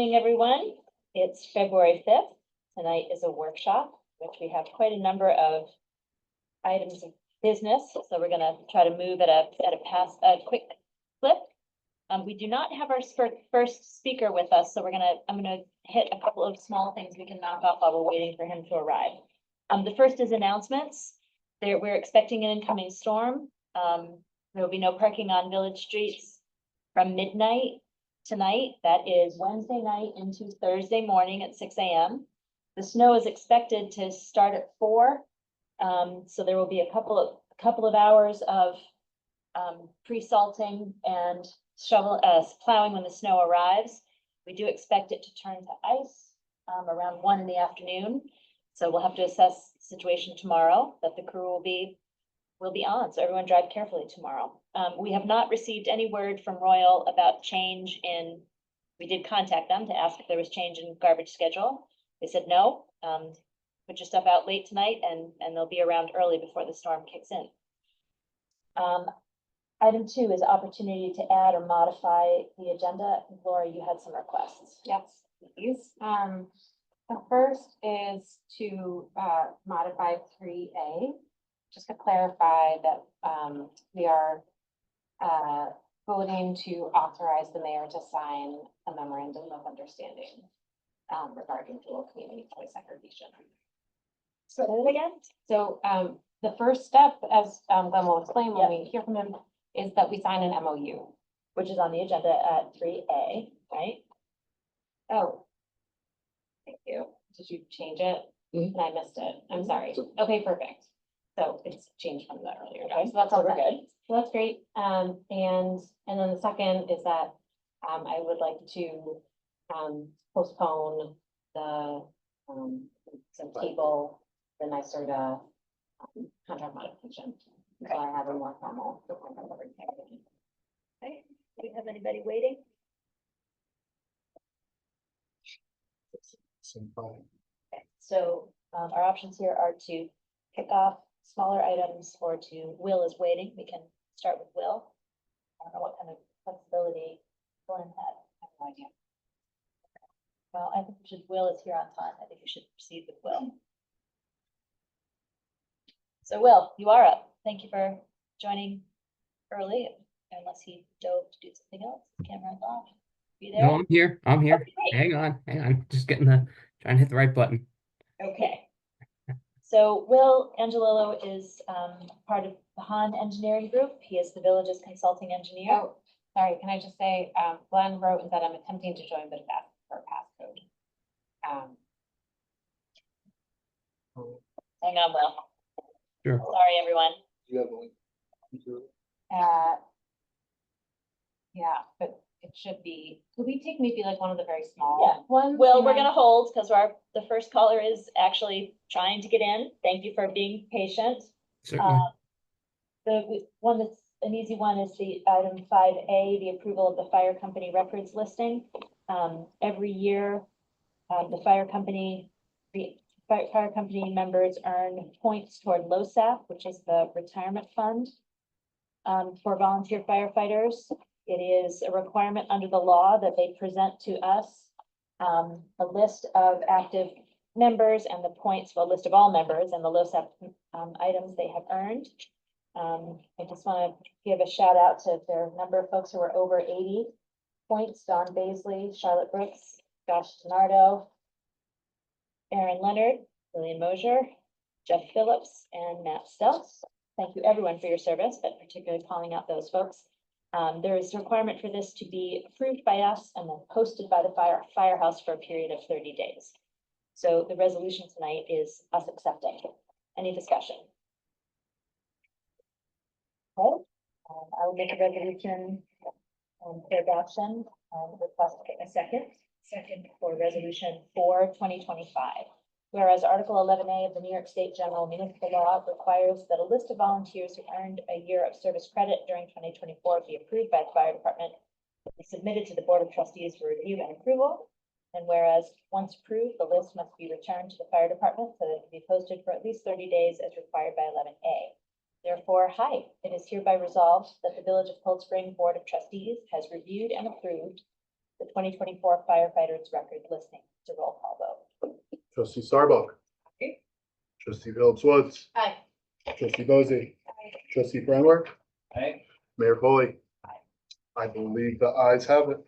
Good evening, everyone. It's February 5th. Tonight is a workshop, which we have quite a number of items of business. So we're going to try to move at a quick clip. We do not have our first speaker with us, so I'm going to hit a couple of small things we can knock off while we're waiting for him to arrive. The first is announcements. We're expecting an incoming storm. There will be no parking on village streets from midnight tonight. That is Wednesday night into Thursday morning at 6 a.m. The snow is expected to start at 4. So there will be a couple of hours of pre-salting and plowing when the snow arrives. We do expect it to turn to ice around 1 in the afternoon. So we'll have to assess the situation tomorrow that the crew will be on. So everyone drive carefully tomorrow. We have not received any word from Royal about change in, we did contact them to ask if there was change in garbage schedule. They said no. Put your stuff out late tonight and they'll be around early before the storm kicks in. Item 2 is opportunity to add or modify the agenda. Laura, you had some requests. Yes, please. The first is to modify 3A, just to clarify that we are voting to authorize the mayor to sign a memorandum of understanding regarding dual community choice segregation. So it again. So the first step, as Glenn will explain when we hear from him, is that we sign an MOU, which is on the agenda at 3A, right? Oh, thank you. Did you change it? And I missed it. I'm sorry. Okay, perfect. So it's changed from the earlier. Okay, so that's all we're good. So that's great. And then the second is that I would like to postpone the table the NYSERDA contract modification. Okay. So I have a more formal. Okay. Do we have anybody waiting? Okay. So our options here are to pick off smaller items or to, Will is waiting. We can start with Will. I don't know what kind of flexibility Glenn had. I have no idea. Well, I think Will is here on time. I think we should proceed with Will. So Will, you are up. Thank you for joining early, unless he dove to do something else. The camera's off. You there? No, I'm here. I'm here. Okay. Hang on. Just trying to hit the right button. Okay. So Will Angelillo is part of the Han Engineering Group. He is the village's consulting engineer. Oh, sorry. Can I just say, Glenn wrote that I'm attempting to join, but that's for a passcode. Hang on, Will. Sure. Sorry, everyone. Yeah, but it should be. Could we take maybe like one of the very small ones? Will, we're gonna hold because the first caller is actually trying to get in. Thank you for being patient. Certainly. The one that's an easy one is the item 5A, the approval of the fire company records listing. Every year, the fire company members earn points toward LOSAP, which is the retirement fund for volunteer firefighters. It is a requirement under the law that they present to us a list of active members and the points, well, a list of all members and the LOSAP items they have earned. I just want to give a shout out to their number of folks who are over 80 points: Dawn Baisley, Charlotte Brooks, Josh Donardo, Aaron Leonard, Lillian Mosier, Jeff Phillips, and Matt Stelz. Thank you everyone for your service, but particularly calling out those folks. There is a requirement for this to be approved by us and then posted by the firehouse for a period of 30 days. So the resolution tonight is us accepting. Any discussion? Okay, I will make a resolution for adoption and request a second for resolution 4/2025. Whereas Article 11A of the New York State General Municipal Law requires that a list of volunteers who earned a year of service credit during 2024 be approved by the fire department, be submitted to the Board of Trustees for review and approval. And whereas once approved, the list must be returned to the fire department so that it can be posted for at least 30 days as required by 11A. Therefore, it is hereby resolved that the Village of Cold Spring Board of Trustees has reviewed and approved the 2024 firefighters record listing. It's a roll call vote. Trustee Starbuck. Aye. Trustee Phillips Woods. Aye. Trustee Bozee. Trustee Brandler. Aye. Mayor Foley. I believe the ayes have it.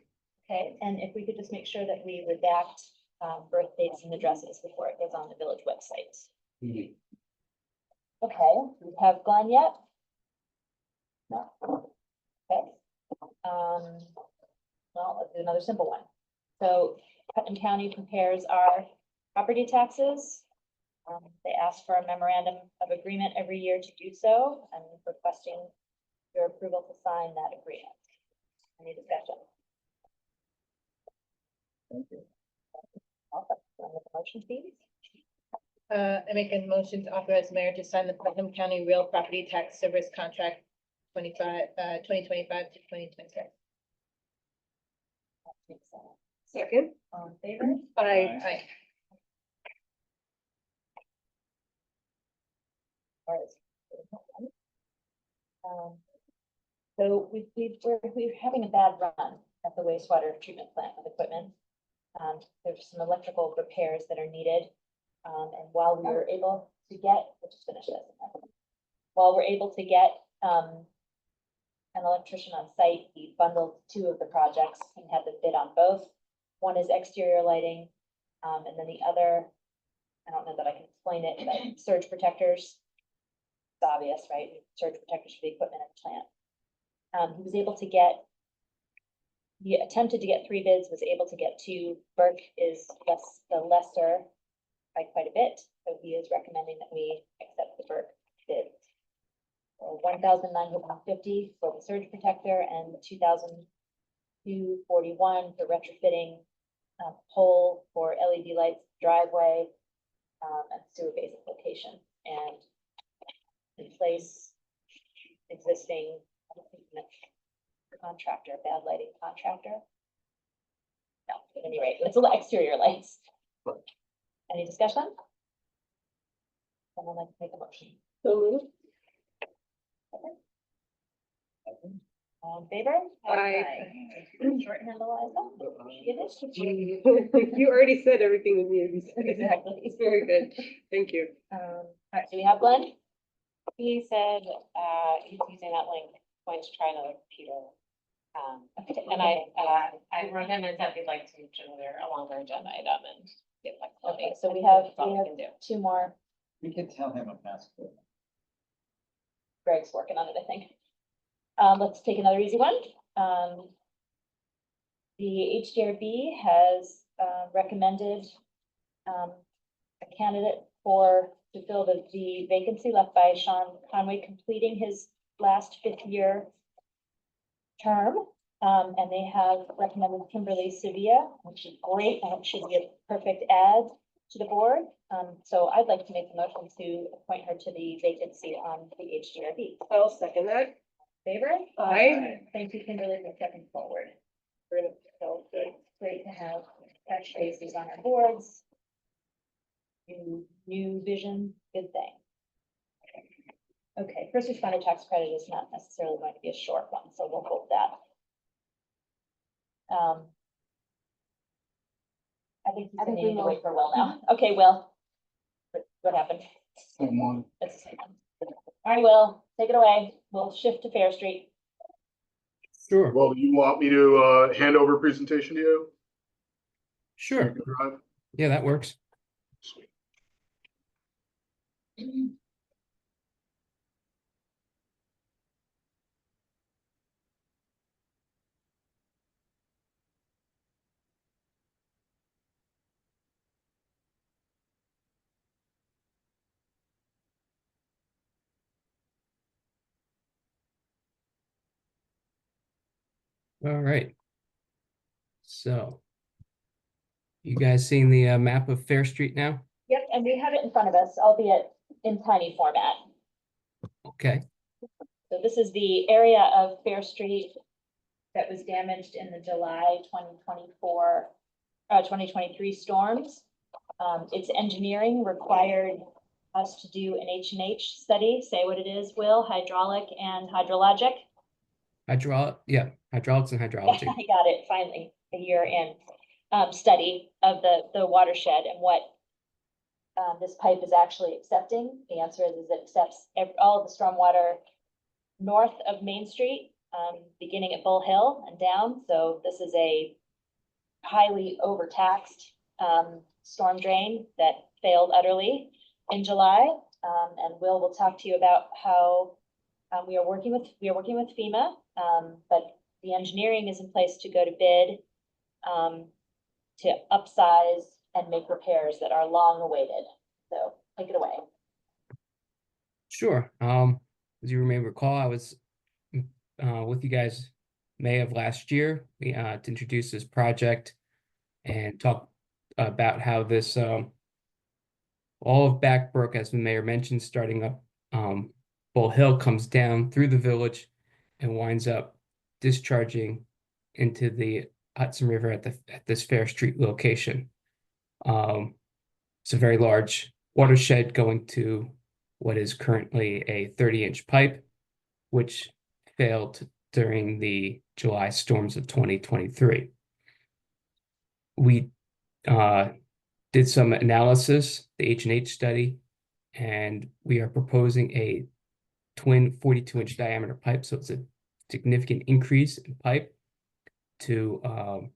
Okay, and if we could just make sure that we redact birth dates and addresses before it goes on the village website. Okay, we have Glenn yet? No. Okay. Well, let's do another simple one. So Putnam County prepares our property taxes. They ask for a memorandum of agreement every year to do so. I'm requesting your approval to sign that agreement. Any discussion? Thank you. Awesome. Want to make a motion, please? I make a motion to authorize the mayor to sign the Putnam County Real Property Tax Service Contract 2025 to 2026. Second. All in favor? Aye. All right. So we're having a bad run at the wastewater treatment plant with equipment. There's some electrical repairs that are needed. And while we were able to get, we'll just finish this. While we're able to get, an electrician on site, we bundled two of the projects and had them bid on both. One is exterior lighting, and then the other, I don't know that I can explain it, but surge protectors. It's obvious, right? Surge protectors for the equipment and plant. He was able to get, he attempted to get 3 bids, was able to get 2. Burke is the lesser by quite a bit, so he is recommending that we accept the Burke bid. So $1,950 for the surge protector and $2,241 for retrofitting pole for LED lights, driveway, and sewer basin location, and replace existing contractor, bad lighting contractor. No, at any rate, it's a lot exterior lights. Any discussion? Someone like to make a motion? All in favor? Aye. Shorthand Eliza? It is. You already said everything that needed to be said. Exactly. It's very good. Thank you. All right, do we have Glenn? He said, he's using that link, going to try another computer. And I wrote him and said we'd like to generate a longer agenda item and get flexibility. Okay, so we have That's all we can do. 2 more. We could tell him a password. Greg's working on it, I think. Let's take another easy one. The HDRB has recommended a candidate to fill the vacancy left by Sean Conway, completing his last 5th year term. And they have recommended Kimberly Sevilla, which is great. I think she'd be a perfect add to the board. So I'd like to make a motion to appoint her to the vacancy on the HDRB. I'll second that. Favor? Aye. Thank you, Kimberly, for stepping forward. Great to have touch bases on our boards. New vision, good thing. Okay, first responder tax credit is not necessarily going to be a short one, so we'll hold that. I think we need to wait for Will now. Okay, Will. What happened? Someone. It's the same one. All right, Will, take it away. We'll shift to Fair Street. Sure, Well, you want me to hand over presentation to you? sure. Drive? Yeah, that works. Sweet. All right. So you guys seeing the map of Fair Street now? Yep, and we have it in front of us, albeit in tiny format. Okay, So this is the area of Fair Street that was damaged in the July 2023 storms. Its engineering required us to do an H&H study. Say what it is, Will, hydraulic and hydrologic. hydraulics and hydrology. I got it, finally. a year-in study of the watershed and what this pipe is actually accepting. The answer is it accepts all of the stormwater north of Main Street, beginning at Bull Hill and down. So this is a highly overtaxed storm drain that failed utterly in July. And will talk to you about how we are working with FEMA, but the engineering is in place to go to bid to upsize and make repairs that are long awaited. So take it away. Sure. As you may recall, I was with you guys May of last year. We to introduce this project and talk about how this all of Backbrook, as the mayor mentioned, starting up Bull Hill, comes down through the village and winds up discharging into the Hudson River at this Fair Street location. It's a very large watershed going to what is currently a 30-inch pipe, which failed during the July storms of 2023. We did some analysis, the H&H study, and we are proposing a twin 42-inch diameter pipe. So it's a significant increase in pipe to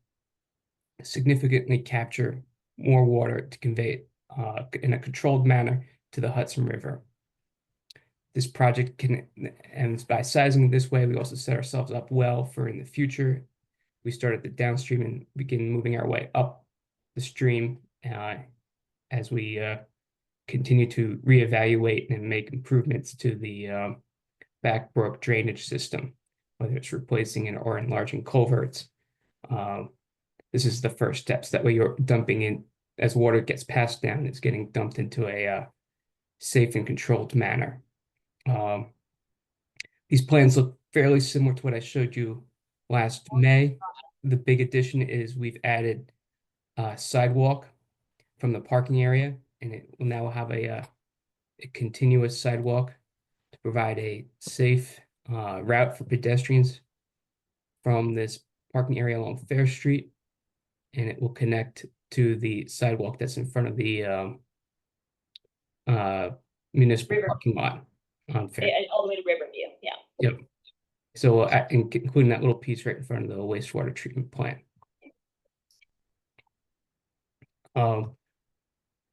significantly capture more water to convey it in a controlled manner to the Hudson River. This project and by sizing this way, we also set ourselves up well for in the future. We start at the downstream and begin moving our way up the stream as we continue to reevaluate and make improvements to the Backbrook drainage system, whether it's replacing it or enlarging culverts. This is the first steps. That way you're dumping in, as water gets passed down, it's getting dumped into a safe and controlled manner. These plans look fairly similar to what I showed you last May. The big addition is we've added a sidewalk from the parking area, and it will now have a continuous sidewalk to provide a safe route for pedestrians from this parking area along Fair Street, and it will connect to the sidewalk that's in front of the municipal River. parking lot on Fair. All the way to Riverview, yeah. Yep. So including that little piece right in front of the wastewater treatment plant.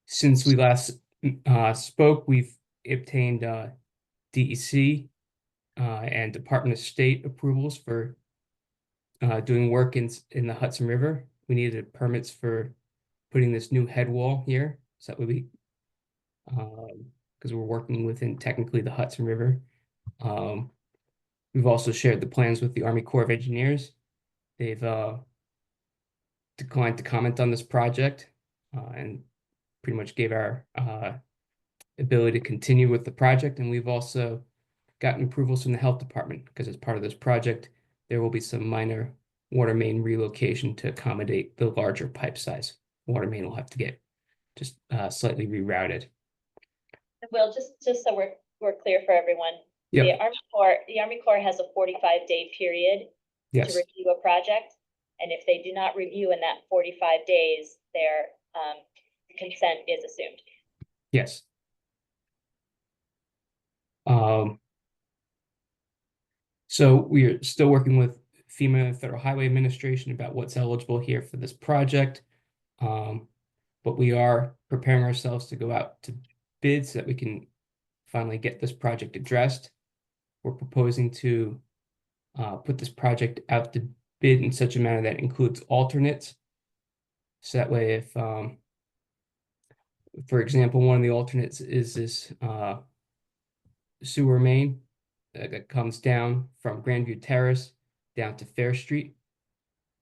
Since we last spoke, we've obtained DEC and Department of State approvals for doing work in the Hudson River. We needed permits for putting this new head wall here, so that would be because we're working within technically the Hudson River. We've also shared the plans with the Army Corps of Engineers. They've declined to comment on this project and pretty much gave our ability to continue with the project. And we've also gotten approvals from the health department because as part of this project, there will be some minor water main relocation to accommodate the larger pipe size. Water main will have to get just slightly rerouted. Will, just so we're clear for everyone. Yep. The Army Corps has a 45-day period to Yes. review a project. And if they do not review in that 45 days, their consent is assumed. Yes. So we are still working with FEMA Federal Highway Administration about what's eligible here for this project. But we are preparing ourselves to go out to bid so that we can finally get this project addressed. We're proposing to put this project out to bid in such a manner that includes alternates. So that way, if, for example, one of the alternates is this sewer main that comes down from Grandview Terrace down to Fair Street.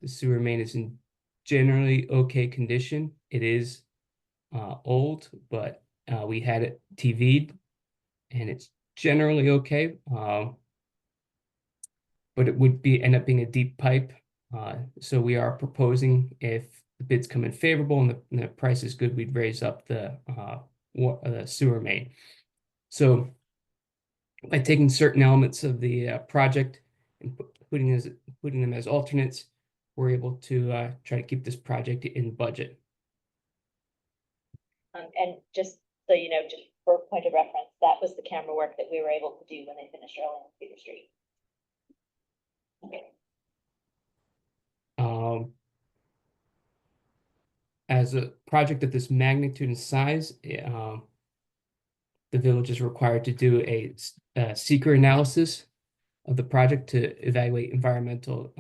The sewer main is in generally okay condition. It is old, but we had it TV'd and it's generally okay. But it would end up being a deep pipe. So we are proposing, if the bids come in favorable and the price is good, we'd raise up the sewer main. So by taking certain elements of the project and putting them as alternates, we're able to try to keep this project in budget. And just so you know, just for point of reference, that was the camera work that we were able to do when they finished early on Cedar Street. Okay. As a project of this magnitude and size, the village is required to do a seeker analysis of the project to evaluate environmental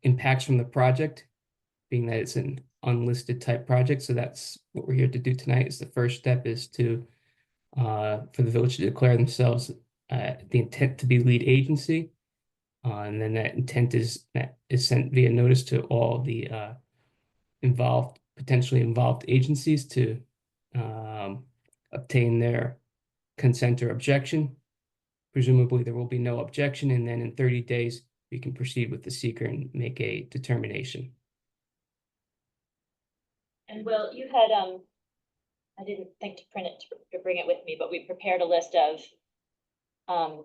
impacts from the project, being that it's an unlisted type project. So that's what we're here to do tonight. Is the first step is to for the village to declare themselves the intent to be lead agency. And then that intent is sent via notice to all the potentially involved agencies to obtain their consent or objection. Presumably, there will be no objection, and then in 30 days, we can proceed with the seeker and make a determination. And Will, you had, I didn't think to print it, to bring it with me, but we prepared a list of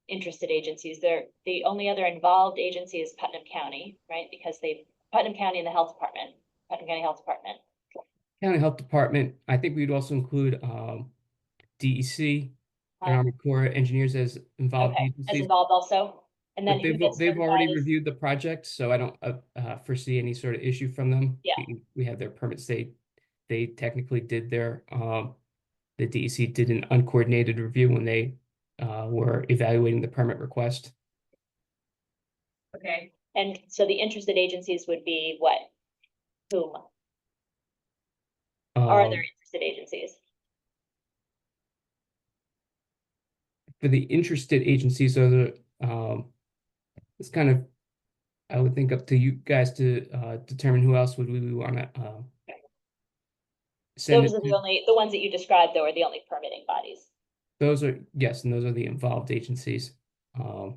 interested agencies. The only other involved agency is Putnam County, right? Because Putnam County and the Health Department, Putnam County Health Department. County Health Department, I think we'd also include DEC and Army Corps of Engineers as involved Okay, as agencies. involved also. And then But who gets they've already notified is- reviewed the project, so I don't foresee any sort of issue from them. Yeah. We have their permits. They technically did their the DEC did an uncoordinated review when they were evaluating the permit request. Okay. And so the interested agencies would be what? Whom? Are there Um, interested agencies? for the interested agencies, are the it's kind of, I would think, up to you guys to determine who else would we want to send Those it are the to. only, the ones that you described though are the only permitting bodies. Those are, yes, and those are the involved agencies that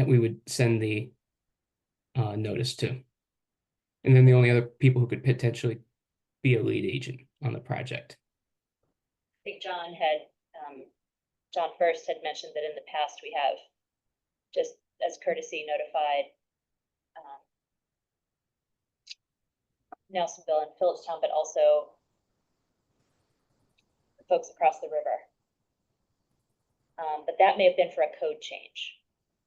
we would send the notice to. And then the only other people who could potentially be a lead agent on the project. I think John First had mentioned that in the past we have just as courtesy notified Nelsonville and Phillipstown, but also the folks across the river. But that may have been for a code change.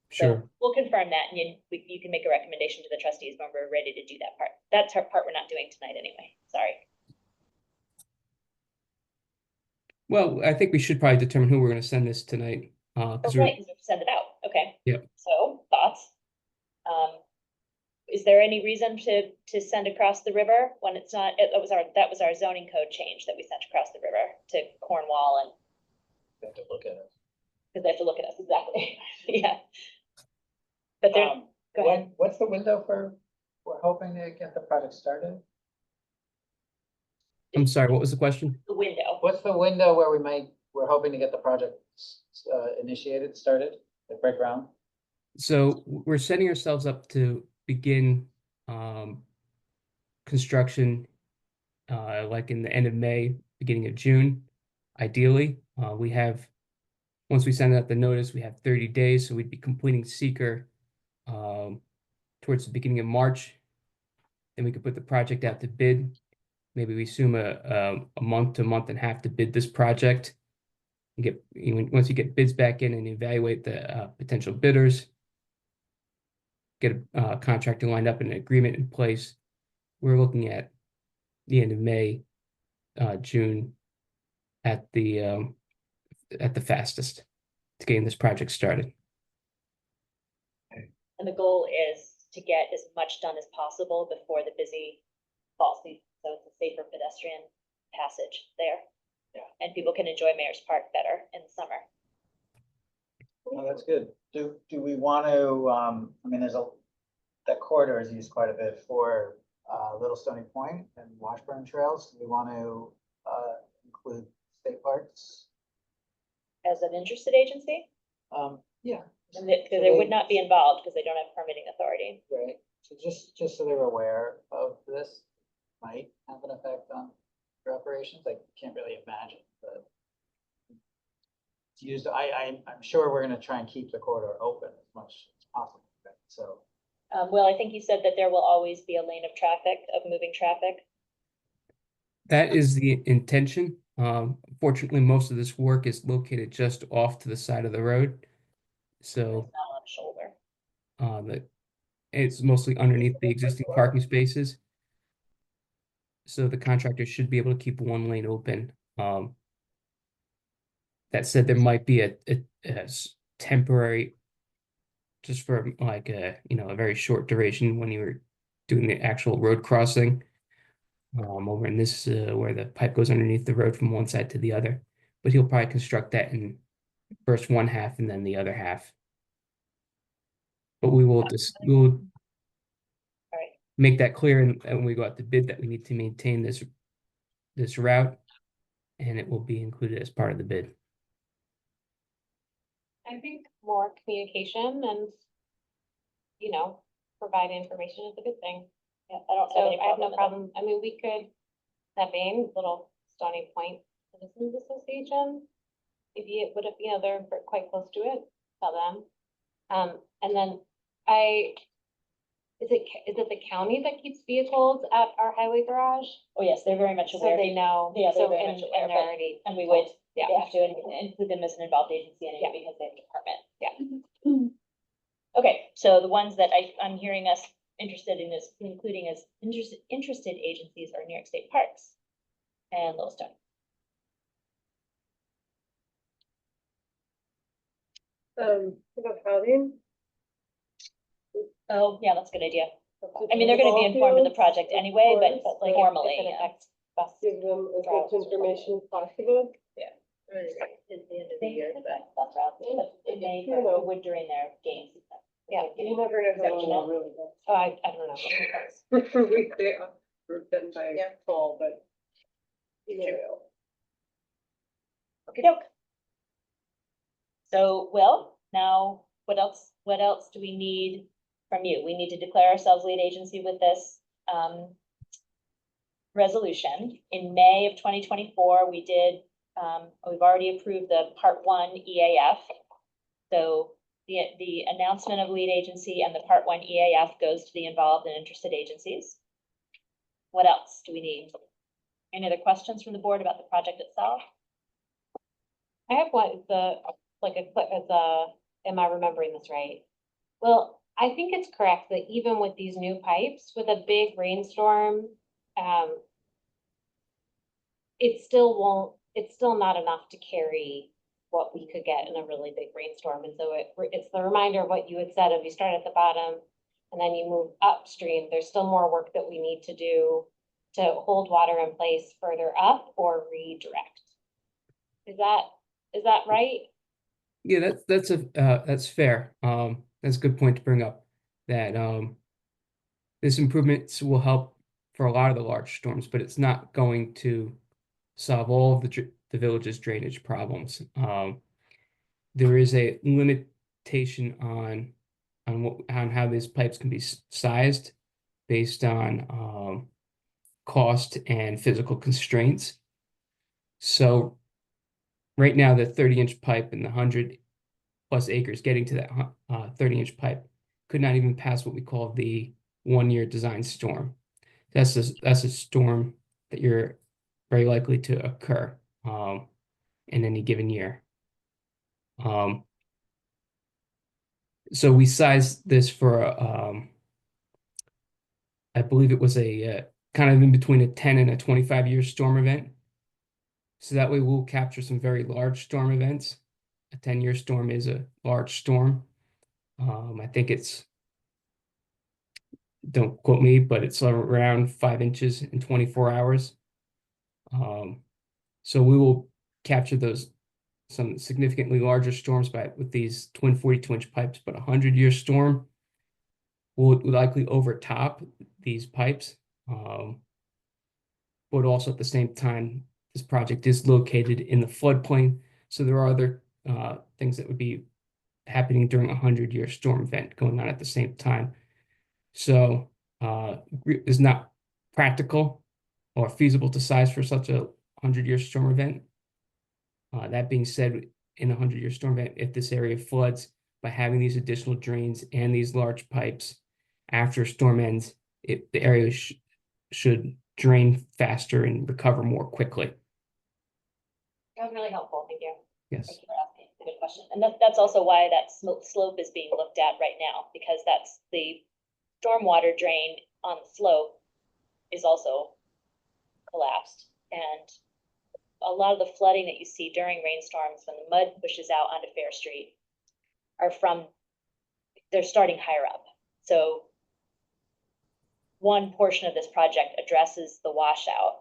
Sure. So we'll confirm that, and you can make a recommendation to the trustees when we're ready to do that part. That's our part we're not doing tonight anyway. Sorry. Well, I think we should probably determine who we're going to send this tonight. Because Okay, send it out. Okay. Yep. So thoughts? Is there any reason to send across the river when it's not? That was our zoning code change that we sent across the river to Cornwall, and They have to look at it. because they have to look at us exactly. Yeah. But they're go ahead. What's the window we're hoping to get the project started? I'm sorry, what was the question? The window. What's the window where we're hoping to get the project started, like break ground? So we're setting ourselves up to begin construction like in the end of May, beginning of June. Ideally, once we send out the notice, we have 30 days, so we'd be completing seeker towards the beginning of March. Then we could put the project out to bid. Maybe we assume a month to a month and a half to bid this project. Once you get bids back in and evaluate the potential bidders, get a contractor lined up and an agreement in place, we're looking at the end of May, June at the fastest to getting this project started. And the goal is to get as much done as possible before the busy fall season, so it's a safer pedestrian passage there. Yeah. And people can enjoy Mayor's Park better in the summer. Oh, that's good. Do we want to, I mean, that corridor is used quite a bit for Little Stony Point and Washburn trails. Do we want to include state parks? As an interested agency, Yeah. and because they would not be involved because they don't have permitting authority. Right, so just so they're aware of this, might have an effect on your operations, I can't really imagine, but it's used, I'm sure we're gonna try and keep the corridor open as much as possible. so. Well, I think you said that there will always be a lane of traffic, of moving traffic. That is the intention. Fortunately, most of this work is located just off to the side of the road. So It's not on a shoulder. it's mostly underneath the existing parking spaces. So the contractor should be able to keep one lane open. That said, there might be a temporary, just for like a very short duration when you were doing the actual road crossing. Over in this where the pipe goes underneath the road from one side to the other. But he'll probably construct that in first one half and then the other half. But we will All right. make that clear and when we go out to bid that we need to maintain this route, and it will be included as part of the bid. I think more communication and, provide information is a good thing. Yeah, I don't have So any I have no problem with it. problem. I mean, we could, that being little Stony Point Citizens Association. Maybe it would have, they're quite close to it, tell them. And then is it the county that keeps vehicles at our highway garage? Oh, yes, they're very much So aware. they know. Yeah, they're So, very and, much aware, and they're but- already. And we would, Yeah. they have to include them as an involved agency anyway, Yeah. because they have a department. Yeah. Okay, so the ones that I'm hearing us interested in is including as interested agencies are New York State Parks and Yellowstone. About housing. Oh, yeah, that's a good idea. I mean, they're gonna be informed of the project anyway, but course, like but formally, If it yeah. affects bus. Give them as much information as possible. It's the end of the They year, could but. bus routes, but it may, You know. it would during their games. Yeah. You never know how long they'll really Oh, I don't know. go. They are done by Yeah. fall, but. You never know. Okay, doke. So, Will, now, what else do we need from you? We need to declare ourselves lead agency with this, resolution. In May of 2024, we did, we've already approved the Part 1 EAF. So the announcement of lead agency and the Part 1 EAF goes to the involved and interested agencies. What else do we need? Any other questions from the board about the project itself? I have one, am I remembering this right? Well, I think it's correct that even with these new pipes, with a big rainstorm, it's still not enough to carry what we could get in a really big rainstorm. And so it's the reminder of what you had said, if you start at the bottom and then you move upstream, there's still more work that we need to do to hold water in place further up or redirect. Is that right? Yeah, that's fair. That's a good point to bring up. That this improvements will help for a lot of the large storms, but it's not going to solve all of the village's drainage problems. There is a limitation on how these pipes can be sized based on cost and physical constraints. So right now, the 30-inch pipe and the 100+ acres getting to that 30-inch pipe could not even pass what we call the 1-year design storm. That's a storm that you're very likely to occur in any given year. So we sized this for I believe it was a kind of in between a 10 and a 25-year storm event. So that way we'll capture some very large storm events. A 10-year storm is a large storm. I think don't quote me, but it's around 5 inches in 24 hours. So we will capture some significantly larger storms with these twin 42-inch pipes, but a 100-year storm will likely overtop these pipes. But also at the same time, this project is located in the floodplain, so there are other things that would be happening during a 100-year storm event going on at the same time. So it's not practical or feasible to size for such a 100-year storm event. That being said, in a 100-year storm event, if this area floods, by having these additional drains and these large pipes after a storm ends, the area should drain faster and recover more quickly. That was really helpful, thank you. Yes. Thank you for asking, it's a good question, and that's also why that slope is being looked at right now, because that's the stormwater drain on the slope is also collapsed, and a lot of the flooding that you see during rainstorms when the mud pushes out onto Fair Street are they're starting higher up. So one portion of this project addresses the washout,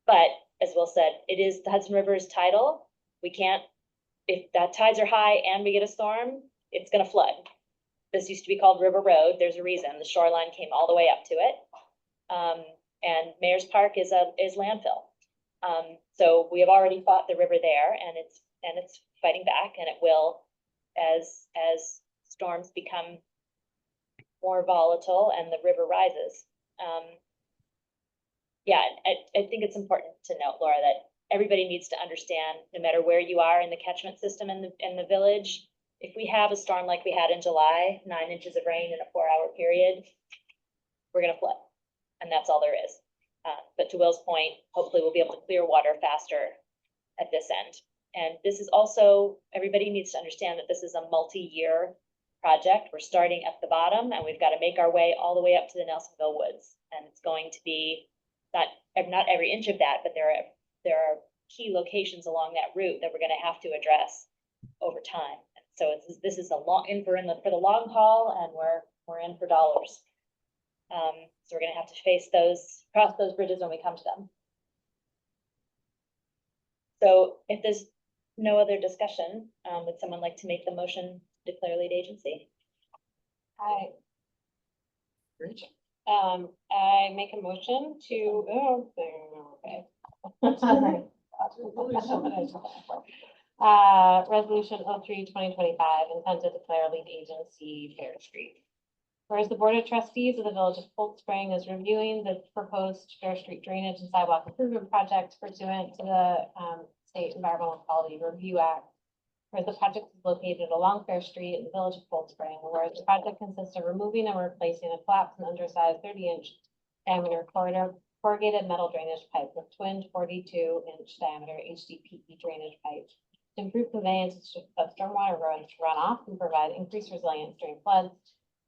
but as Will said, the Hudson River is tidal. We can't, if the tides are high and we get a storm, it's gonna flood. This used to be called River Road. There's a reason. The shoreline came all the way up to it. And Mayor's Park is landfill. So we have already fought the river there, and it's fighting back, and it will as storms become more volatile and the river rises. Yeah, I think it's important to note, Laura, that everybody needs to understand, no matter where you are in the catchment system in the village, if we have a storm like we had in July, 9 inches of rain in a 4-hour period, we're gonna flood, and that's all there is. But to Will's point, hopefully we'll be able to clear water faster at this end. And this is also, everybody needs to understand that this is a multi-year project. We're starting at the bottom, and we've got to make our way all the way up to the Nelsonville Woods. And it's going to be not every inch of that, but there are key locations along that route that we're going to have to address over time. So this is for the long haul, and we're in for dollars. So we're going to have to cross those bridges when we come to them. So if there's no other discussion, would someone like to make the motion to declare lead agency? I make a motion to, resolution 03/2025, intent to declare lead agency Fair Street. Whereas the Board of Trustees of the Village of Cold Spring is reviewing the proposed Fair Street drainage and sidewalk improvement project pursuant to the State Environmental Quality Review Act. Whereas the project is located along Fair Street in the Village of Cold Spring, whereas the project consists of removing and replacing a collapsed and undersized 30-inch diameter corrugated metal drainage pipe with twinned 42-inch diameter HDPE drainage pipe to improve conveyance of stormwater runoff and provide increased resilience during floods.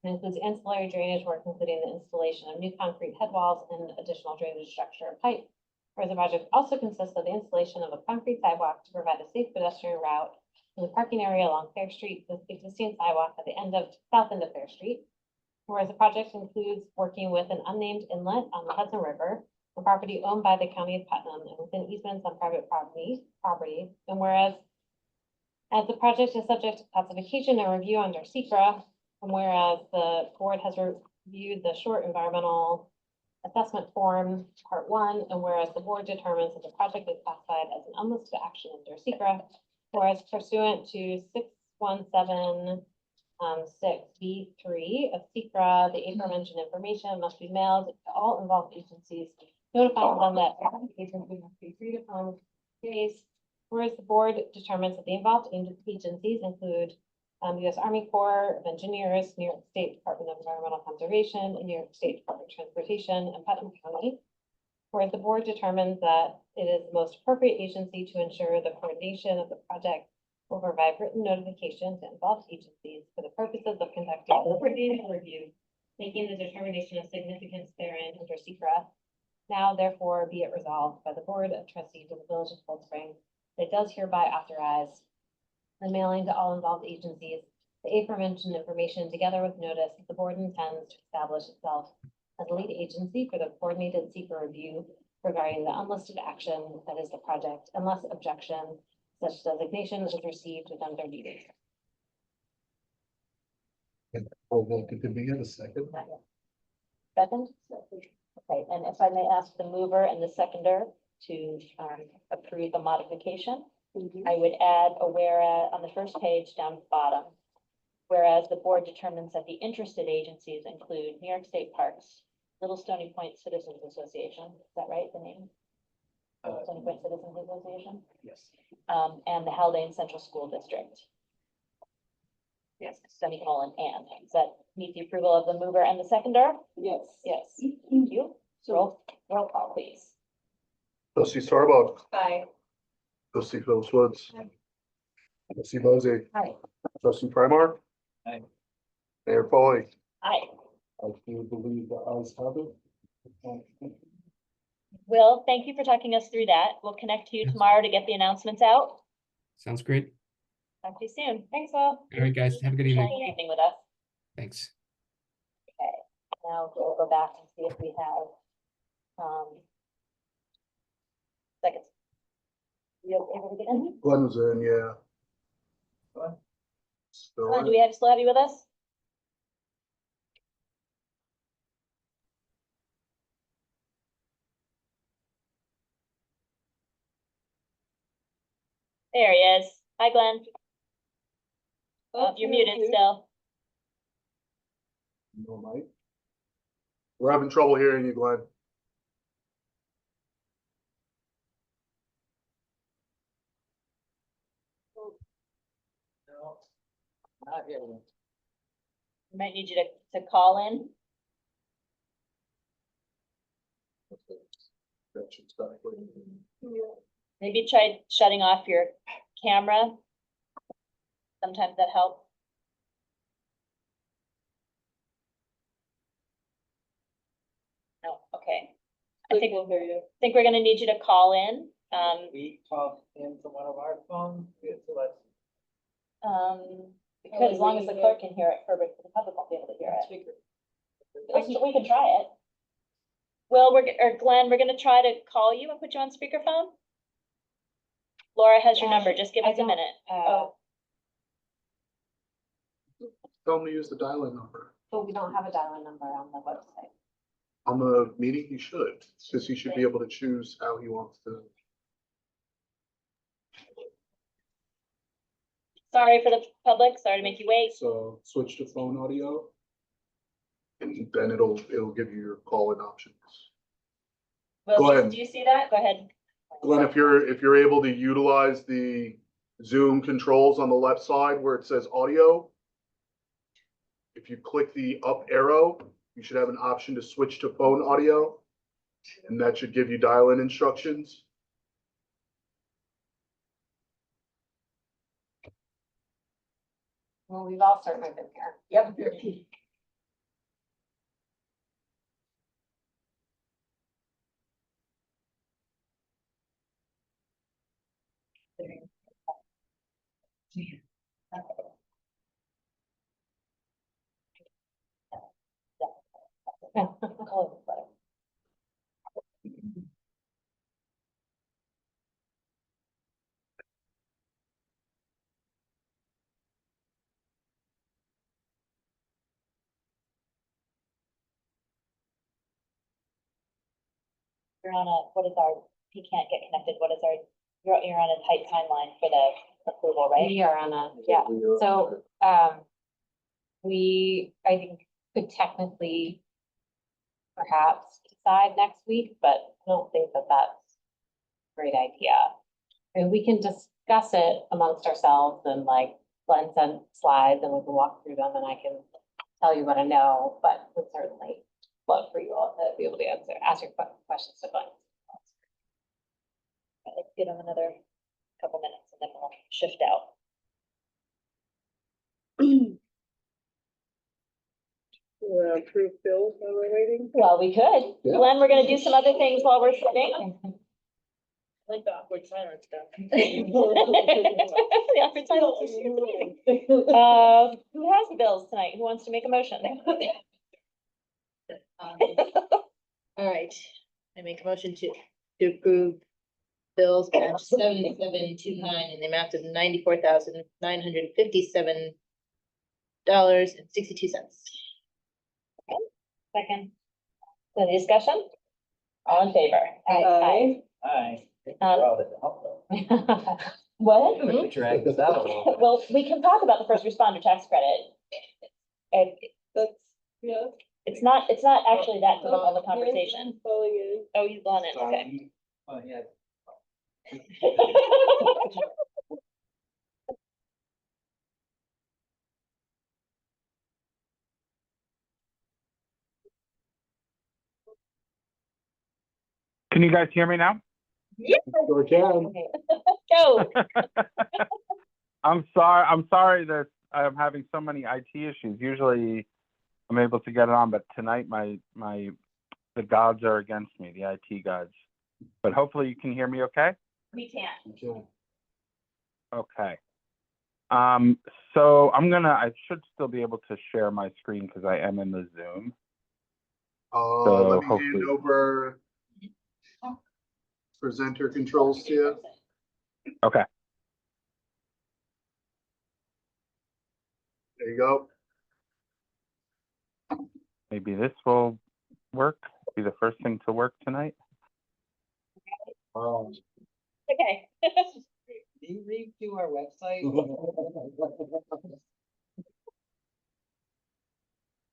It includes ancillary drainage work, including the installation of new concrete head walls and additional drainage structure and pipe. Whereas the project also consists of the installation of a concrete sidewalk to provide a safe pedestrian route in the parking area along Fair Street with the existing sidewalk at the south end of Fair Street. Whereas the project includes working with an unnamed inlet on the Hudson River, a property owned by the County of Putnam and within easements on private property. And whereas as the project is subject to classification and review under SECRA, and whereas the board has reviewed the short environmental assessment form, part 1, and whereas the board determines that the project is classified as an unlisted action under SECRA, whereas pursuant to 617 6B3 of SECRA, the aforementioned information must be mailed to all involved agencies, notifying them that agencies must be 3 to 4 days. Whereas the board determines that the involved agencies include U.S. Army Corps of Engineers, New York State Department of Environmental Conservation, and New York State Department of Transportation, and Putnam County. Whereas the board determines that it is the most appropriate agency to ensure the coordination of the project will provide written notification to involved agencies for the purposes of conducting a coordinated review, making the determination of significance therein under SECRA. Now, therefore, be it resolved by the Board of Trustees of the Village of Cold Spring, that does hereby authorize the mailing to all involved agencies the aforementioned information, together with notice that the board intends to establish itself as a lead agency for the coordinated SECRA review regarding the unlisted action that is the project, unless objection such designation is received within 30 days. Did we get a second? Second? Okay, and if I may ask the mover and the seconder to approve the modification, I would add a whereas on the first page down at the bottom. Whereas the board determines that the interested agencies include New York State Parks, Little Stony Point Citizens Association, is that right, the name? Stony Point Citizens Association? Yes. And the Haldane Central School District. Yes, semicolon and. Does that meet the approval of the mover and the seconder? Yes. Yes, thank you. Roll call, please. Trustee Starbuck, Aye. trustee Phillips Woods. Trustee Mosey, Aye. trustee Primark. Aye. Mayor Foley. Aye. I do believe the ayes have it. Will, thank you for talking us through that. We'll connect to you Yes. tomorrow to get the announcements out. Sounds great. Talk to you soon. Thanks, Will. All right, guys, have a good evening. Sharing your evening with us. Thanks. Now we'll go back and see if we have, seconds. You able to get in? Glenn was in, yeah. Glenn? Still Glenn, do in. we still have you with us? There he is. Hi, Glenn. Oh, you're muted still. No mic. We're having trouble hearing you, Glenn. No. Not hearing. We might need you to call in. Connection's back. Maybe try shutting off your camera. Sometimes that helps. No, okay. I think We'll hear you. we're gonna need you to call in. We called in from one of our phones, Because as long as the clerk can hear it, Herbert, the public won't be able to hear it. We can try it. Well, or Glenn, we're gonna try to call you and put you on speakerphone. Laura has your number. Just give I us a don't- minute. Oh, Tell him to use the dial-in number. but we don't have a dial-in number on the website. On the meeting, he should, because he should be able to choose how he wants to. Sorry for the public. Sorry to make you wait. So switch to phone audio. And then it'll give you your call-in options. Will, Go ahead. do you see that? Go ahead. Glenn, if you're able to utilize the Zoom controls on the left side where it says audio. If you click the up arrow, you should have an option to switch to phone audio. And that should give you dial-in instructions. Well, we've all certainly been here. Yep. You're on he can't get connected, you're on a tight timeline for the approval, right? We are on yeah, so, I think, could technically perhaps decide next week, but I don't think that that's a great idea. And we can discuss it amongst ourselves and like Glenn send slides and we can walk through them and I can tell you what I know, but would certainly love for you all to be able to ask your questions to Glenn. Let's give them another couple minutes and then we'll shift out. Approve bills while we're waiting. Well, we could. Yeah. Glenn, we're gonna do some other things while we're sitting. Like the awkward silence stuff. The awkward silence is here. Who has the bills tonight? Who wants to make a motion? All right, I make a motion to approve bills batch 7729 in the amount of $94,957.62. Second. Any discussion? All in favor? Aye. Aye. What? We drag this out a little bit. Well, we can talk about the first responder tax credit. That's, yeah. It's not actually that difficult of a conversation. Calling in. Oh, you've gone in, okay. Oh, yeah. Okay. Can you guys hear me now? Sure can. Go. I'm sorry that I'm having so many IT issues. Usually I'm able to get it on, but tonight the gods are against me, the IT gods. But hopefully you can hear me okay? We can. Okay. Okay. So I should still be able to share my screen because I am in the Zoom. Let me hand hopefully- over presenter controls to you. Okay. There you go. Maybe this will work. Be the first thing to work tonight. Okay. Can you redo our website?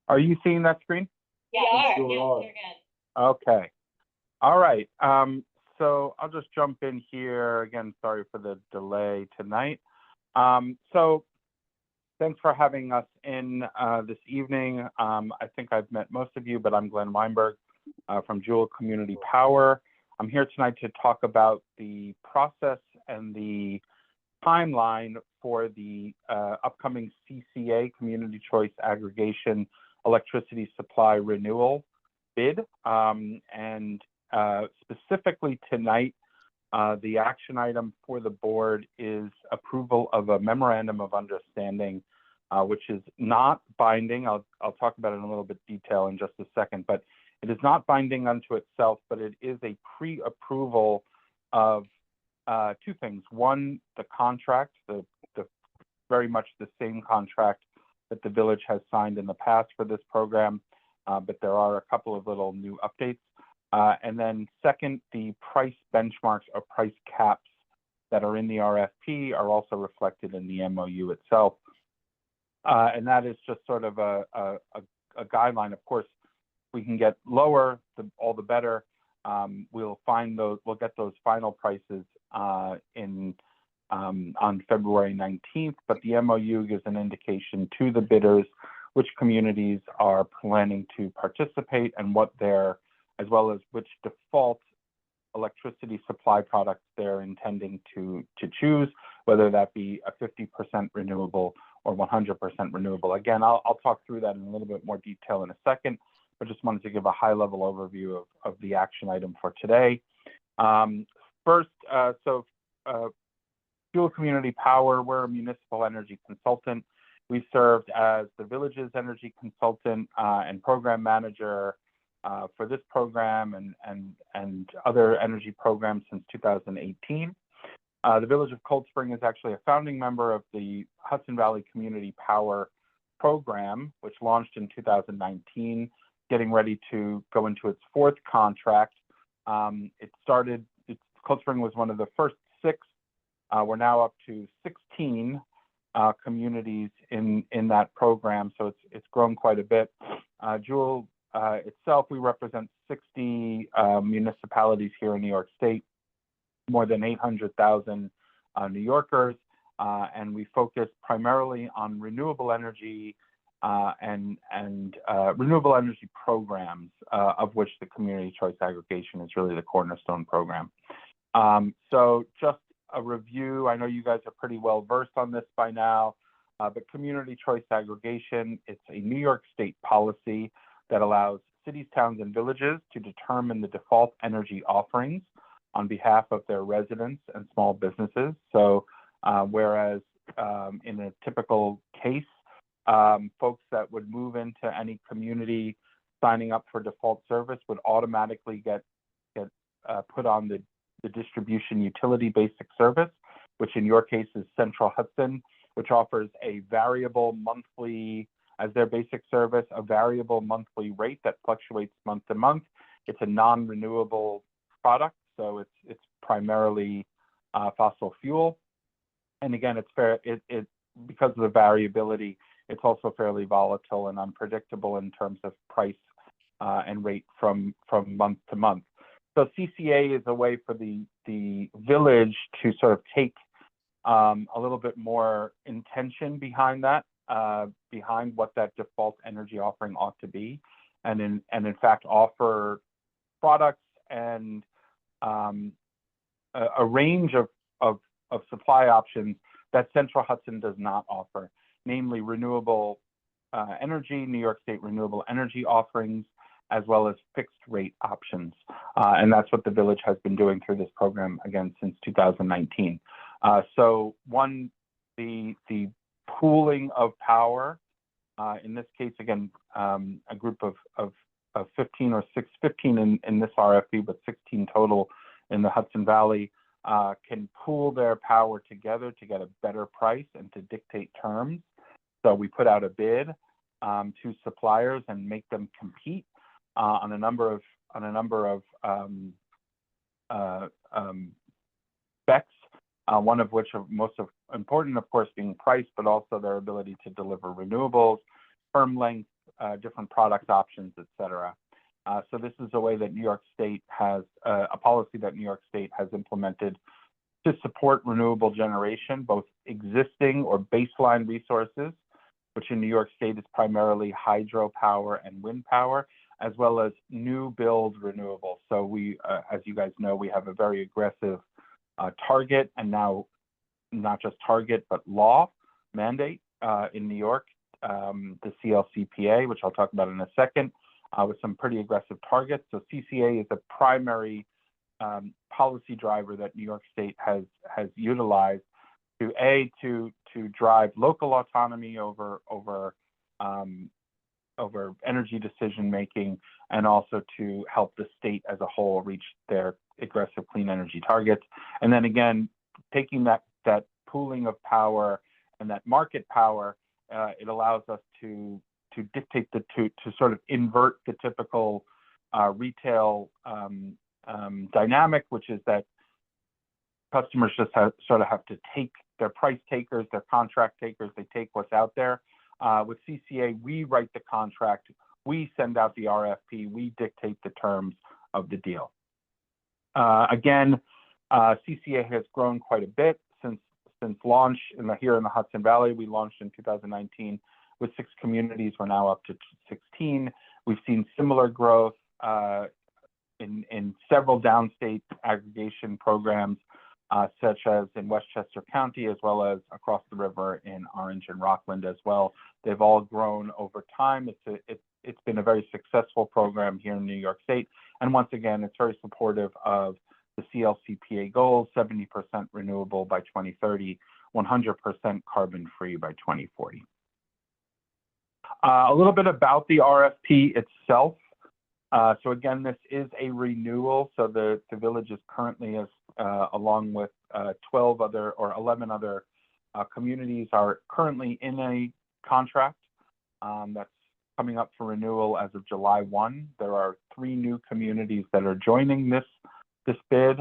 Are you seeing that screen? Yeah, Sure yeah, are. you're good. Okay. All right. So I'll just jump in here again. Sorry for the delay tonight. So thanks for having us in this evening. I think I've met most of you, but I'm Glenn Weinberg from Jewel Community Power. I'm here tonight to talk about the process and the timeline for the upcoming CCA, Community Choice Aggregation Electricity Supply Renewal bid. And specifically tonight, the action item for the board is approval of a memorandum of understanding, which is not binding. I'll talk about it in a little bit detail in just a second, but it is not binding unto itself, but it is a pre-approval of two things. One, the contract, the very much the same contract that the village has signed in the past for this program, but there are a couple of little new updates. And then second, the price benchmarks or price caps that are in the RFP are also reflected in the MOU itself. And that is just sort of a guideline. Of course, we can get lower, all the better. We'll get those final prices on February 19th, but the MOU gives an indication to the bidders which communities are planning to participate and as well as which default electricity supply products they're intending to choose, whether that be a 50% renewable or 100% renewable. Again, I'll talk through that in a little bit more detail in a second, but just wanted to give a high-level overview of the action item for today. First, Jewel Community Power, we're a municipal energy consultant. We served as the village's energy consultant and program manager for this program and other energy programs since 2018. The Village of Cold Spring is actually a founding member of the Hudson Valley Community Power Program, which launched in 2019, getting ready to go into its fourth contract. Cold Spring was one of the first 6. We're now up to 16 communities in that program, so it's grown quite a bit. Jewel itself, we represent 60 municipalities here in New York State, more than 800,000 New Yorkers, and we focus primarily on renewable energy and renewable energy programs, of which the Community Choice Aggregation is really the cornerstone program. So just a review. I know you guys are pretty well versed on this by now, but Community Choice Aggregation, it's a New York State policy that allows cities, towns, and villages to determine the default energy offerings on behalf of their residents and small businesses. So whereas in a typical case, folks that would move into any community signing up for default service would automatically get put on the distribution utility basic service, which in your case is Central Hudson, which offers a variable monthly, as their basic service, a variable monthly rate that fluctuates month to month. It's a non-renewable product, so it's primarily fossil fuel. And again, it's fair. It because of the variability, it's also fairly volatile and unpredictable in terms of price and rate from month to month. So CCA is a way for the village to sort of take a little bit more intention behind that, behind what that default energy offering ought to be, and in fact offer products and a range of supply options that Central Hudson does not offer, namely renewable energy, New York State renewable energy offerings, as well as fixed rate options. And that's what the village has been doing through this program, again, since 2019. So one, the pooling of power, in this case, again, a group of 15 or 15 in this RFP, but 16 total in the Hudson Valley, can pool their power together to get a better price and to dictate terms. So we put out a bid to suppliers and make them compete on a number of specs. One of which are most important, of course, being price, but also their ability to deliver renewables, firm length, different product options, et cetera. So this is a way that New York State has, a policy that New York State has implemented to support renewable generation, both existing or baseline resources, which in New York State is primarily hydropower and wind power, as well as new build renewables. So we, as you guys know, we have a very aggressive target, and now not just target, but law mandate in New York, the CLCPA, which I'll talk about in a second, with some pretty aggressive targets. So CCA is a primary policy driver that New York State has utilized to drive local autonomy over energy decision making, and also to help the state as a whole reach their aggressive clean energy targets. And then again, taking that pooling of power and that market power, it allows us to dictate to sort of invert the typical retail dynamic, which is that customers just have to take their price takers, their contract takers, they take what's out there. With CCA, we write the contract, we send out the RFP, we dictate the terms of the deal. Again, CCA has grown quite a bit since launch here in the Hudson Valley. We launched in 2019 with 6 communities. We're now up to 16. We've seen similar growth in several downstate aggregation programs, such as in Westchester County, as well as across the river in Orange and Rockland as well. They've all grown over time. It's been a very successful program here in New York State. And once again, it's very supportive of the CLCPA goals: 70% renewable by 2030, 100% carbon free by 2040. A little bit about the RFP itself. So again, this is a renewal. So the village is currently, along with 12 other or 11 other communities, are currently in a contract that's coming up for renewal as of July 1. There are 3 new communities that are joining this bid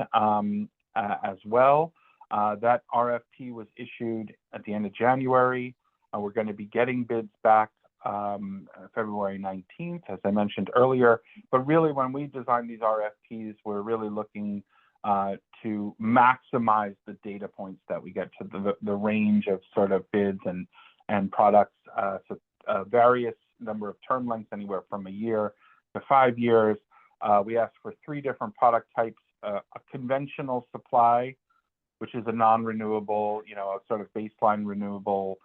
as well. That RFP was issued at the end of January. We're going to be getting bids back February 19th, as I mentioned earlier. But really, when we design these RFPs, we're really looking to maximize the data points that we get to the range of sort of bids and products. So various number of term lengths, anywhere from a year to 5 years. We asked for 3 different product types: a conventional supply, which is a non-renewable, a sort of baseline renewable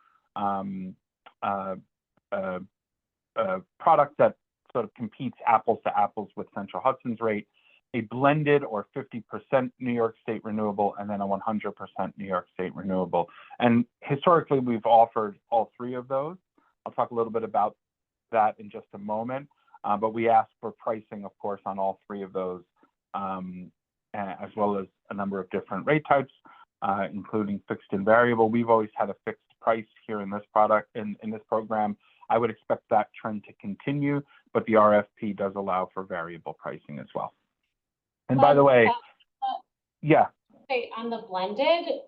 product that sort of competes apples to apples with Central Hudson's rate, a blended or 50% New York State renewable, and then a 100% New York State renewable. And historically, we've offered all 3 of those. I'll talk a little bit about that in just a moment. But we asked for pricing, of course, on all 3 of those, as well as a number of different rate types, including fixed and variable. We've always had a fixed price here in this product, in this program. I would expect that trend to continue, but the RFP does allow for variable pricing as well. And by the way, yeah. On the blended,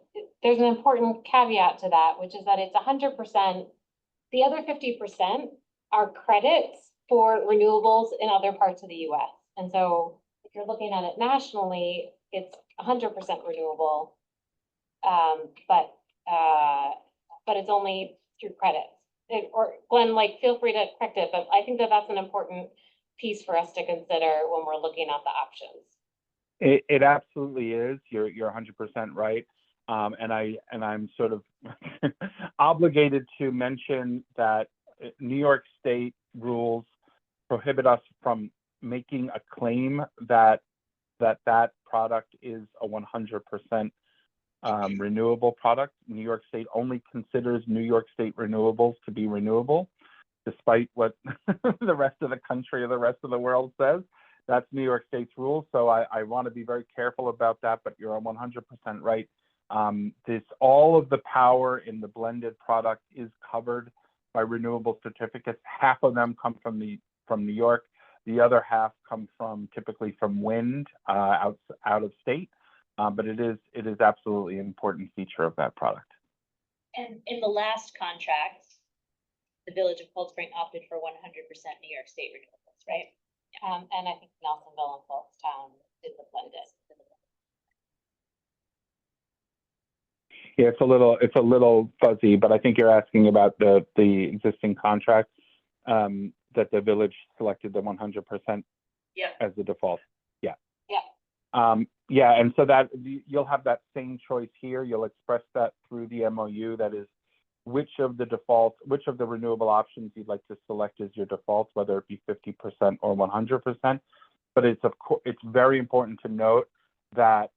there's an important caveat to that, which is that it's 100%. The other 50% are credits for renewables in other parts of the US. And so if you're looking at it nationally, it's 100% renewable, but it's only through credits. Or Glenn, feel free to correct it, but I think that that's an important piece for us to consider when we're looking at the options. It absolutely is. You're 100% right. And I'm sort of obligated to mention that New York State rules prohibit us from making a claim that that product is a 100% renewable product. New York State only considers New York State renewables to be renewable, despite what the rest of the country or the rest of the world says. That's New York State's rules. So I want to be very careful about that, but you're 100% right. All of the power in the blended product is covered by renewable certificates. Half of them come from New York. The other half come typically from wind out of state. But it is absolutely an important feature of that product. And in the last contract, the Village of Cold Spring opted for 100% New York State renewables, right? And I think Nelsonville and Town did the blended. Yeah, it's a little fuzzy, but I think you're asking about the existing contract that the village selected the 100% as the default. Yeah. Yeah. Yeah, and so that you'll have that same choice here. You'll express that through the MOU. That is, which of the renewable options you'd like to select as your default, whether it be 50% or 100%. But it's very important to note that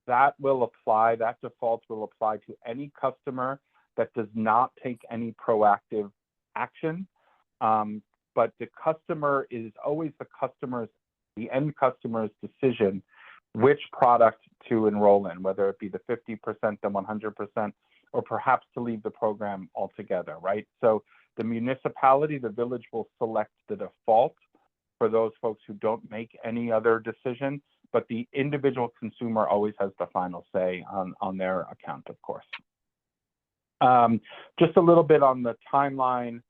that default will apply to any customer that does not take any proactive action. But the customer is always the end customer's decision which product to enroll in, whether it be the 50%, the 100%, or perhaps to leave the program altogether, right? So the municipality, the village will select the default for those folks who don't make any other decision, but the individual consumer always has the final say on their account, of course. Just a little bit on the timeline.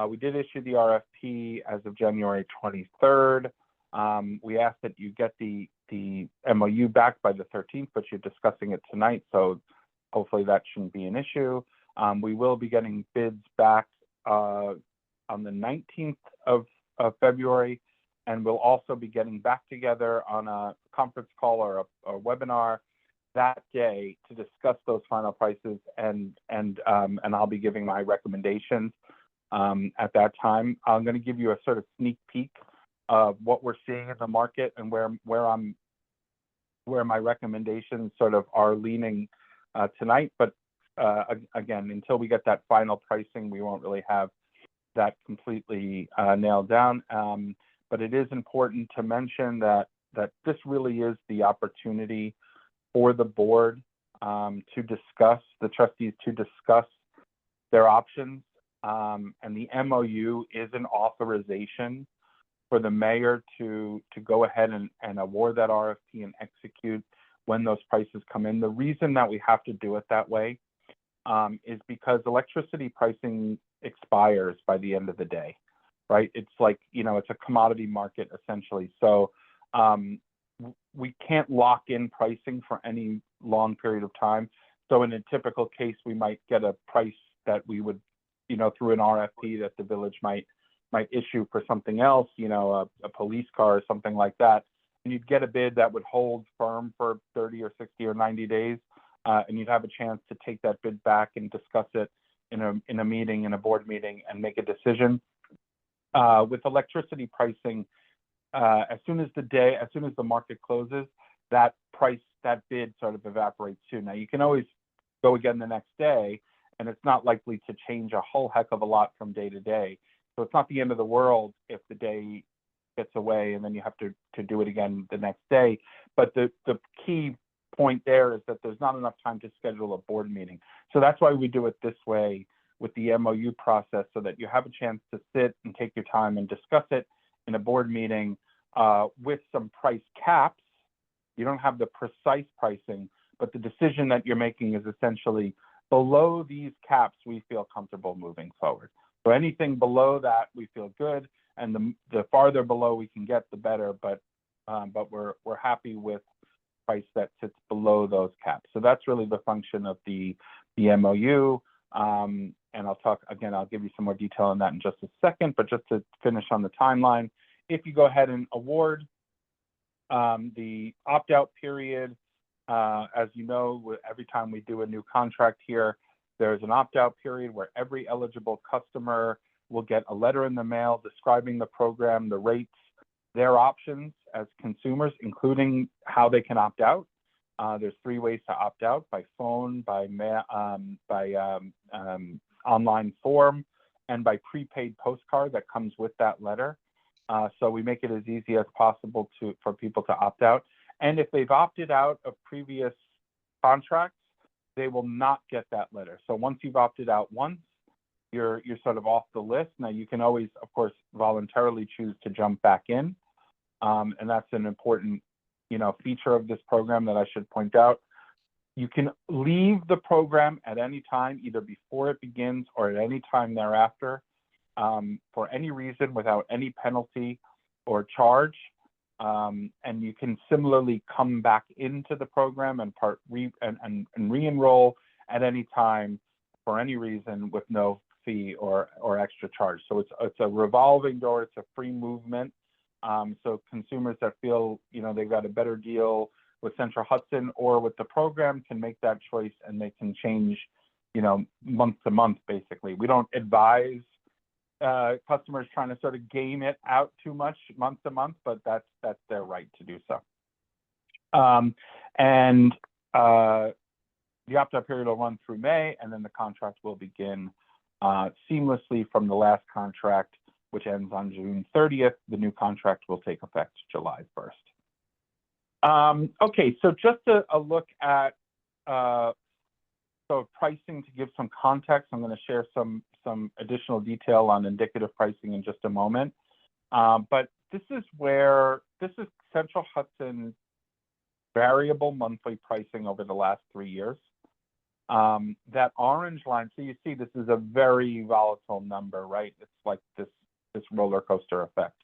We did issue the RFP as of January 23rd. We asked that you get the MOU back by the 13th, but you're discussing it tonight, so hopefully that shouldn't be an issue. We will be getting bids back on the 19th of February, and we'll also be getting back together on a conference call or a webinar that day to discuss those final prices, and I'll be giving my recommendations at that time. I'm going to give you a sort of sneak peek of what we're seeing in the market and where my recommendations sort of are leaning tonight. But again, until we get that final pricing, we won't really have that completely nailed down. But it is important to mention that this really is the opportunity for the board the trustees to discuss their options. And the MOU is an authorization for the mayor to go ahead and award that RFP and execute when those prices come in. The reason that we have to do it that way is because electricity pricing expires by the end of the day, right? It's like, it's a commodity market essentially. So we can't lock in pricing for any long period of time. So in a typical case, we might get a price that we would, through an RFP that the village might issue for something else, a police car or something like that. And you'd get a bid that would hold firm for 30 or 60 or 90 days. And you'd have a chance to take that bid back and discuss it in a board meeting and make a decision. With electricity pricing, as soon as the market closes, that bid sort of evaporates too. Now you can always go again the next day, and it's not likely to change a whole heck of a lot from day to day. So it's not the end of the world if the day gets away and then you have to do it again the next day. But the key point there is that there's not enough time to schedule a board meeting. So that's why we do it this way with the MOU process, so that you have a chance to sit and take your time and discuss it in a board meeting with some price caps. You don't have the precise pricing, but the decision that you're making is essentially below these caps, we feel comfortable moving forward. So anything below that, we feel good, and the farther below we can get, the better. But we're happy with price that sits below those caps. So that's really the function of the MOU. And I'll give you some more detail on that in just a second. But just to finish on the timeline, if you go ahead and award The opt-out period, as you know, every time we do a new contract here, there's an opt-out period where every eligible customer will get a letter in the mail describing the program, the rates, their options as consumers, including how they can opt out. There's 3 ways to opt out: by phone, by online form, and by prepaid postcard that comes with that letter. So we make it as easy as possible for people to opt out. And if they've opted out of previous contracts, they will not get that letter. So once you've opted out once, you're sort of off the list. Now you can always, of course, voluntarily choose to jump back in. And that's an important, feature of this program that I should point out. You can leave the program at any time, either before it begins or at any time thereafter, for any reason without any penalty or charge. And you can similarly come back into the program and re-enroll at any time for any reason with no fee or extra charge. So it's a revolving door. It's a free movement. So consumers that feel they've got a better deal with Central Hudson or with the program can make that choice, and they can change month to month. Basically, we don't advise customers trying to sort of game it out too much month to month, but that's their right to do so. And the opt-out period will run through May, and then the contract will begin seamlessly from the last contract, which ends on June 30th. The new contract will take effect July 1st. Okay, so just a look at pricing to give some context. I'm going to share some additional detail on indicative pricing in just a moment. But this is Central Hudson's variable monthly pricing over the last 3 years. That orange line, so you see this is a very volatile number, right? It's like this roller coaster effect.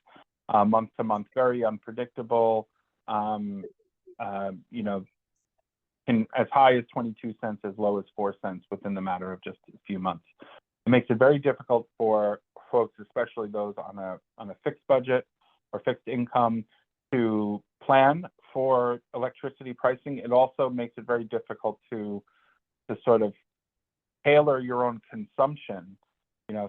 Month to month, very unpredictable. Can as high as 22 cents, as low as 4 cents within the matter of just a few months. It makes it very difficult for folks, especially those on a fixed budget or fixed income, to plan for electricity pricing. It also makes it very difficult to sort of tailor your own consumption.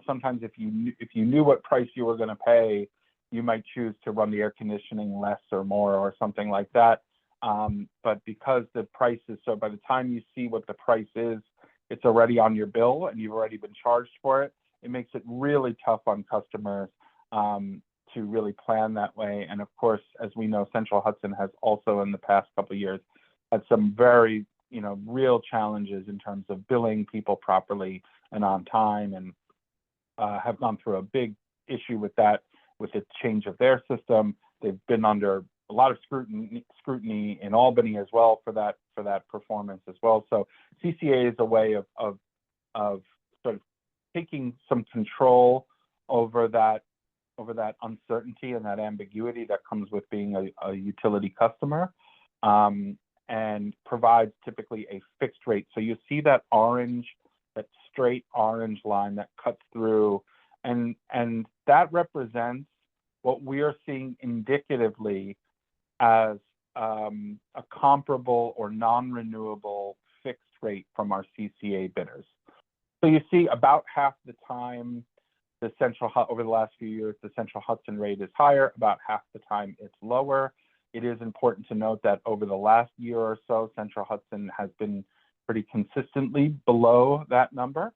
Sometimes if you knew what price you were going to pay, you might choose to run the air conditioning less or more or something like that. But because the price is so, by the time you see what the price is, it's already on your bill and you've already been charged for it. It makes it really tough on customers to really plan that way. And of course, as we know, Central Hudson has also in the past couple of years had some very, real challenges in terms of billing people properly and on time, and have gone through a big issue with that, with the change of their system. They've been under a lot of scrutiny in Albany as well for that performance as well. So CCA is a way of sort of taking some control over that uncertainty and that ambiguity that comes with being a utility customer, and provides typically a fixed rate. So you see that straight orange line that cuts through, and that represents what we are seeing indicatively as a comparable or non-renewable fixed rate from our CCA bidders. So you see about half the time over the last few years, the Central Hudson rate is higher, about half the time it's lower. It is important to note that over the last year or so, Central Hudson has been pretty consistently below that number.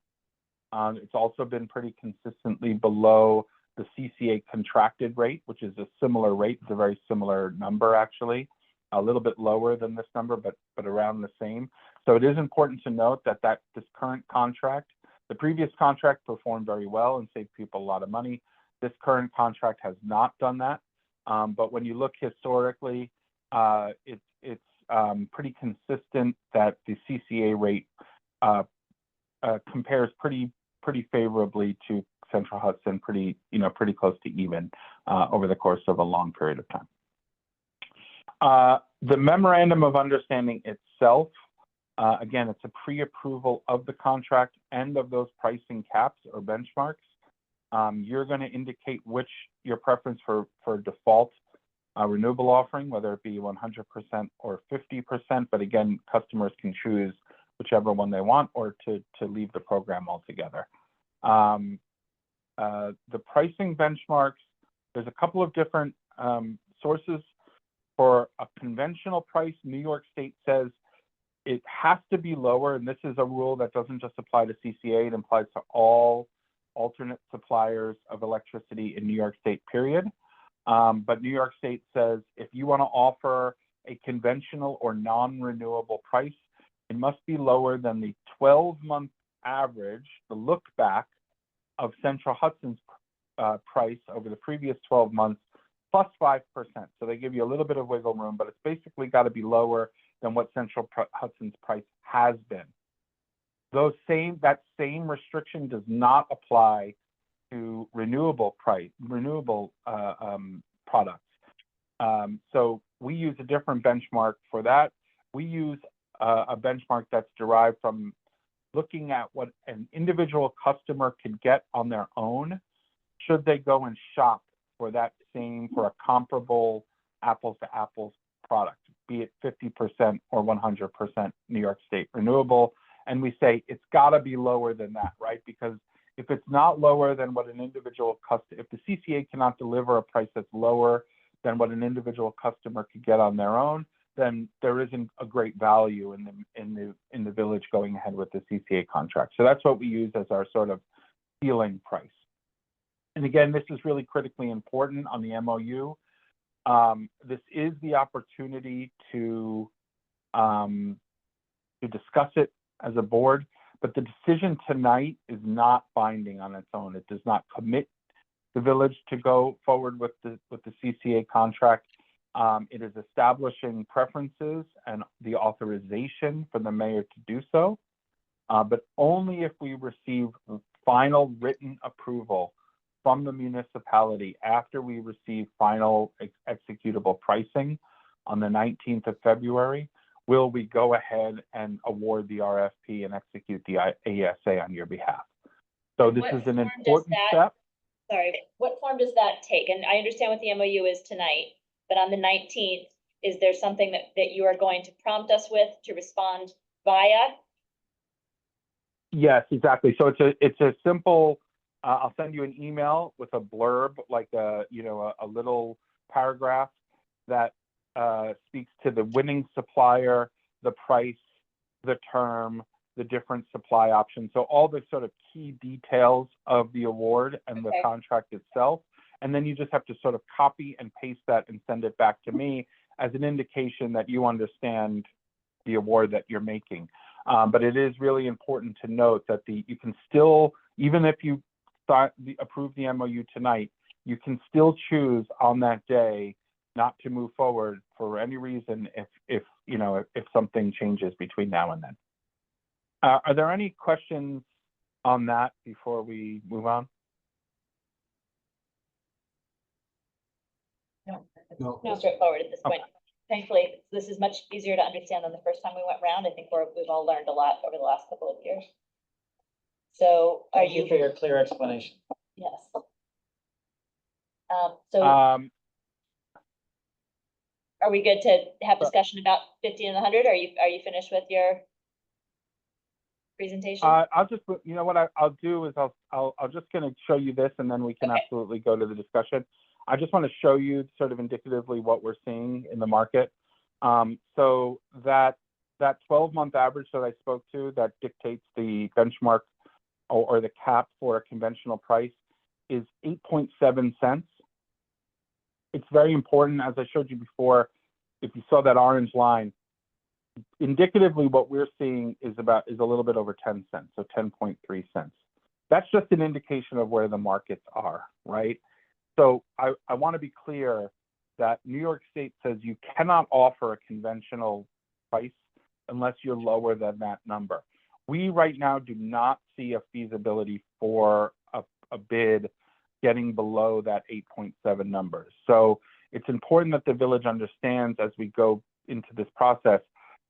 It's also been pretty consistently below the CCA contracted rate, which is a similar rate. It's a very similar number, actually, a little bit lower than this number, but around the same. So it is important to note that this current contract, the previous contract performed very well and saved people a lot of money. This current contract has not done that. But when you look historically, it's pretty consistent that the CCA rate compares pretty favorably to Central Hudson, pretty close to even over the course of a long period of time. The memorandum of understanding itself, again, it's a pre-approval of the contract and of those pricing caps or benchmarks. You're going to indicate which your preference for default renewable offering, whether it be 100% or 50%. But again, customers can choose whichever one they want, or to leave the program altogether. The pricing benchmarks, there's a couple of different sources. For a conventional price, New York State says it has to be lower, and this is a rule that doesn't just apply to CCA, it applies to all alternate suppliers of electricity in New York State, period. But New York State says if you want to offer a conventional or non-renewable price, it must be lower than the 12-month average, the look back of Central Hudson's price over the previous 12 months, plus 5%. So they give you a little bit of wiggle room, but it's basically got to be lower than what Central Hudson's price has been. That same restriction does not apply to renewable products. So we use a different benchmark for that. We use a benchmark that's derived from looking at what an individual customer could get on their own should they go and shop for a comparable apples to apples product, be it 50% or 100% New York State renewable. And we say it's got to be lower than that, right? Because if it's not lower than what an individual customer, if the CCA cannot deliver a price that's lower than what an individual customer could get on their own, then there isn't a great value in the village going ahead with the CCA contract. So that's what we use as our sort of ceiling price. And again, this is really critically important on the MOU. This is the opportunity to discuss it as a board, but the decision tonight is not binding on its own. It does not commit the village to go forward with the CCA contract. It is establishing preferences and the authorization for the mayor to do so, but only if we receive final written approval from the municipality after we receive final executable pricing on the 19th of February, will we go ahead and award the RFP and execute the ASA on your behalf. So this is an important step. Sorry, what form does that take? And I understand what the MOU is tonight, but on the 19th, is there something that you are going to prompt us with to respond via? Yes, exactly. So it's a simple, I'll send you an email with a blurb, like a little paragraph that speaks to the winning supplier, the price, the term, the different supply options. So all the sort of key details of the award and the contract itself. And then you just have to sort of copy and paste that and send it back to me as an indication that you understand the award that you're making. But it is really important to note that you can still, even if you approve the MOU tonight, you can still choose on that day not to move forward for any reason if something changes between now and then. Are there any questions on that before we move on? No, straightforward at this point. Thankfully, this is much easier to understand than the first time we went round. I think we've all learned a lot over the last couple of years. So Thank you for your clear explanation. Yes. Are we good to have discussion about 50 and 100? Are you finished with your presentation? I'll just, what I'll do is I'll just going to show you this, and then we can absolutely go to the discussion. I just want to show you sort of indicatively what we're seeing in the market. So that 12-month average that I spoke to that dictates the benchmark or the cap for a conventional price is 8.7 cents. It's very important, as I showed you before, if you saw that orange line, indicatively what we're seeing is a little bit over 10 cents, so 10.3 cents. That's just an indication of where the markets are, right? So I want to be clear that New York State says you cannot offer a conventional price unless you're lower than that number. We right now do not see a feasibility for a bid getting below that 8.7 numbers. So it's important that the village understands as we go into this process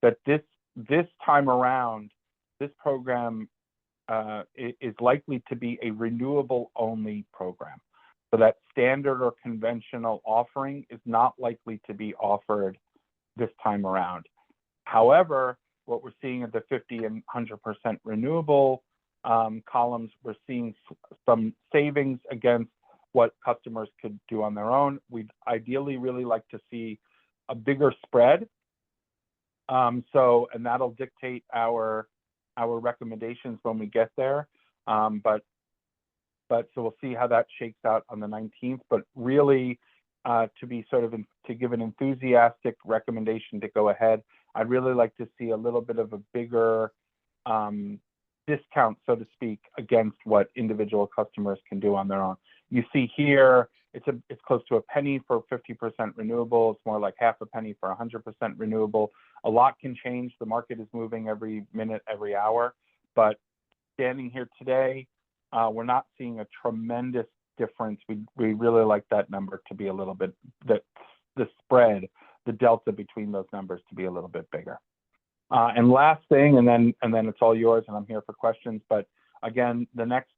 that this time around, this program is likely to be a renewable only program. So that standard or conventional offering is not likely to be offered this time around. However, what we're seeing at the 50 and 100% renewable columns, we're seeing some savings against what customers could do on their own. We'd ideally really like to see a bigger spread. And that'll dictate our recommendations when we get there. But so we'll see how that shakes out on the 19th. But really, to be sort of to give an enthusiastic recommendation to go ahead, I'd really like to see a little bit of a bigger discount, so to speak, against what individual customers can do on their own. You see here, it's close to a penny for 50% renewable. It's more like half a penny for 100% renewable. A lot can change. The market is moving every minute, every hour. But standing here today, we're not seeing a tremendous difference. We really like that number to be a little bit, the spread, the delta between those numbers to be a little bit bigger. And last thing, and then it's all yours, and I'm here for questions. But again, the next,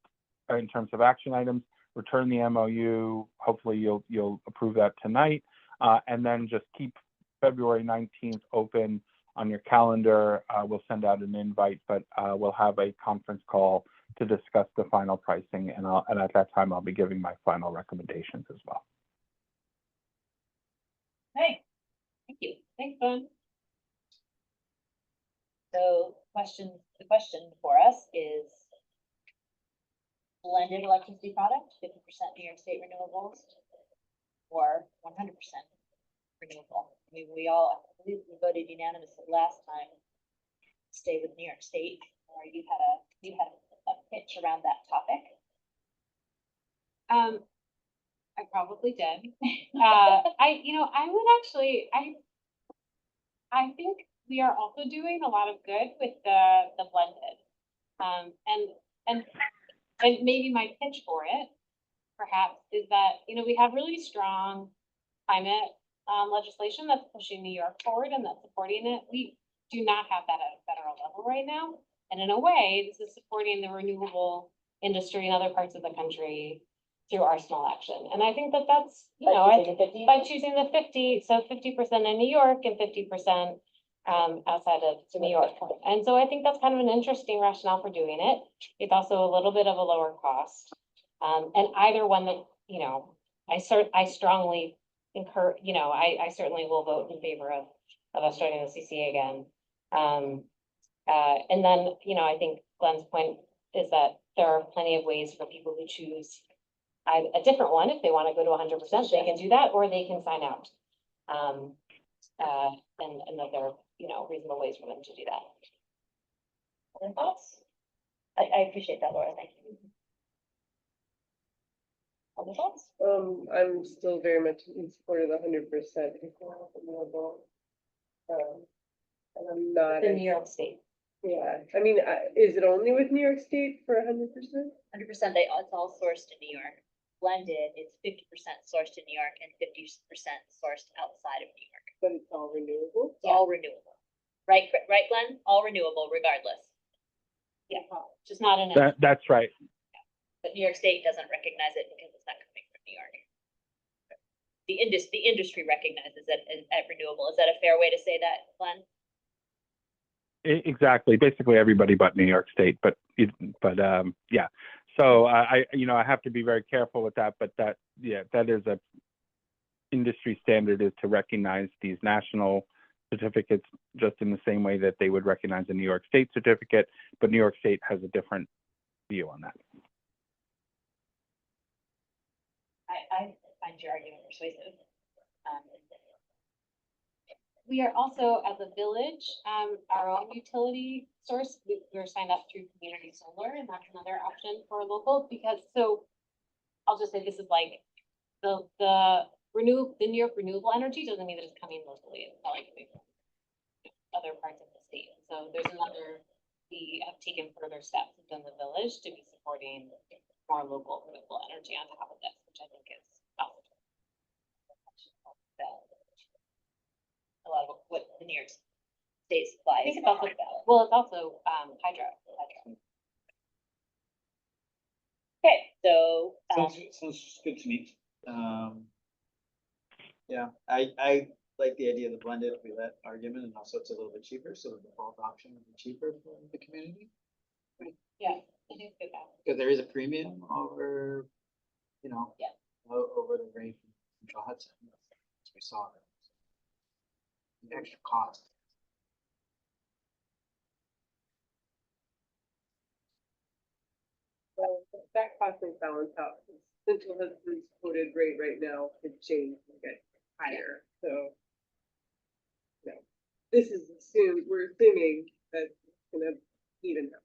in terms of action items, return the MOU. Hopefully you'll approve that tonight, and then just keep February 19th open on your calendar. We'll send out an invite, but we'll have a conference call to discuss the final pricing, and at that time I'll be giving my final recommendations as well. Okay, Thank you. Thanks, Ben. so the question for us is blended electricity product, 50% New York State renewables, or 100% renewable. I mean, we voted unanimously last time, stay with New York State, or you had a pitch around that topic. I probably did. I would actually, I think we are also doing a lot of good with the blended. And maybe my pitch for it, perhaps, is that, we have really strong climate legislation that's pushing New York forward and that's supporting it. We do not have that at a federal level right now. And in a way, this is supporting the renewable industry in other parts of the country through our small action. And I think that that's, by choosing the 50, so 50% in New York and 50% outside of New York. And so I think that's kind of an interesting rationale for doing it. It's also a little bit of a lower cost. And either one that, I strongly encourage, I certainly will vote in favor of us starting the CCA again. And then, I think Glenn's point is that there are plenty of ways for people who choose a different one. If they want to go to 100%, they can do that, or they can sign out. And that there are, reasonable ways for them to do that. Other thoughts? I appreciate that, Laura, thank you. Other thoughts? I'm still very much in support of the 100% renewable. And I'm not. The New York State. Yeah, I mean, is it only with New York State for 100%? 100%, it's all sourced in New York. Blended, it's 50% sourced in New York and 50% sourced outside of New York. But it's all renewable? It's all renewable. Right, Glenn? All renewable regardless. Yeah, just not in. That's right. But New York State doesn't recognize it because it's not coming from New York. The industry recognizes it at renewable. Is that a fair way to say that, Glenn? Exactly. Basically everybody but New York State, but yeah. So I have to be very careful with that, but that is a industry standard, is to recognize these national certificates just in the same way that they would recognize a New York State certificate, but New York State has a different view on that. I find your argument persuasive. We are also, as a village, our own utility source. We're signed up through community solar, and that's another option for local, because I'll just say this is like the New York renewable energy doesn't mean that it's coming locally. It's not like coming from other parts of the state. So there's we have taken further steps within the village to be supporting more local renewable energy on top of this, which I think is awesome. A lot of what the New York State supplies. I think it's also, well, it's also hydro. Okay, so, Sounds good to me. Yeah, I like the idea of the blended roulette argument, and also it's a little bit cheaper, so the default option would be cheaper for the community. Yeah. I think that that- Because there is a premium over, Yeah. over the rate from Central Hudson, as we saw. The extra cost. Well, that cost and balance out. Central Hudson's quoted rate right now could change and get higher, so. No, this is we're assuming that it's gonna even out.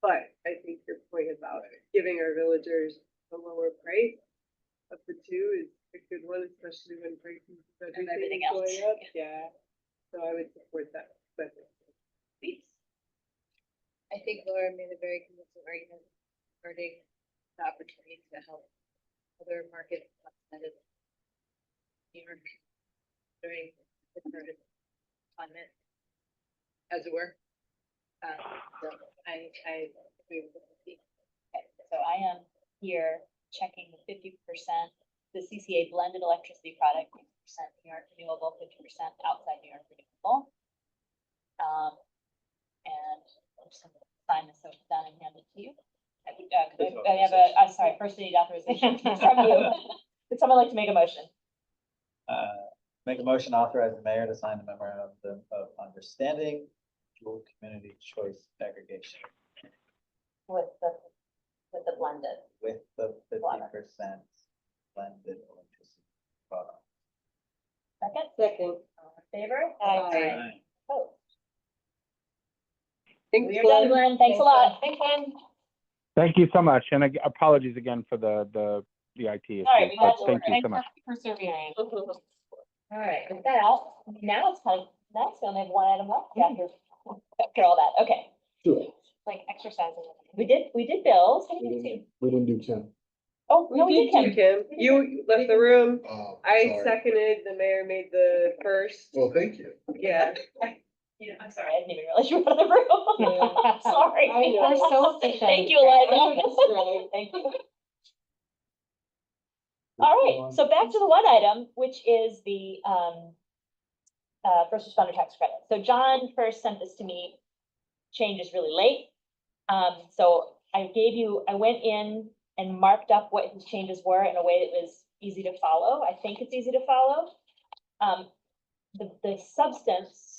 But I think your point about giving our villagers a lower price of the two is a good one, especially when prices of And everything everything is going else. up, yeah. So I would support that, but. I think Laura made a very convincing argument regarding the opportunity to help other markets outside of New York during the current climate, as it were. So I agree with what you Okay, so I am here checking the 50%, the CCA blended electricity product, 50% New York renewable, 50% outside New York renewable. And I'm just gonna sign this so it's done and hand it to you. I have a, I'm sorry, first I need authorization from you. Would someone like to make a motion? Make a motion to authorize the mayor to sign the memorandum of understanding, dual community choice aggregation With the blended. with the 50% Water. blended electricity product. Second, Second. all in favor? Aye. Opposed? Thanks, We are done, Glenn. Thanks a lot. Thanks, Ken. Thank you so much, and apologies again for the IT issue, All right, we but got thank you so Thanks much. for persevering. All right, with that, now it's time, now we only have one item left after all that. Okay, Like exercising. we did bills. We didn't do Ken. Oh, no, we did do, Kim. Kim. You left the room. Oh, I sorry. seconded, the mayor made the first. Well, thank you. Yeah. Yeah, I'm sorry, I didn't even realize you were out of the room. Sorry. I know. We're so efficient. Thank you, Eliza. Thank you. All right, so back to the one item, which is the first responder tax credit. So John first sent this to me, changes really late. So I went in and marked up what his changes were in a way that was easy to follow. I think it's easy to follow. The substance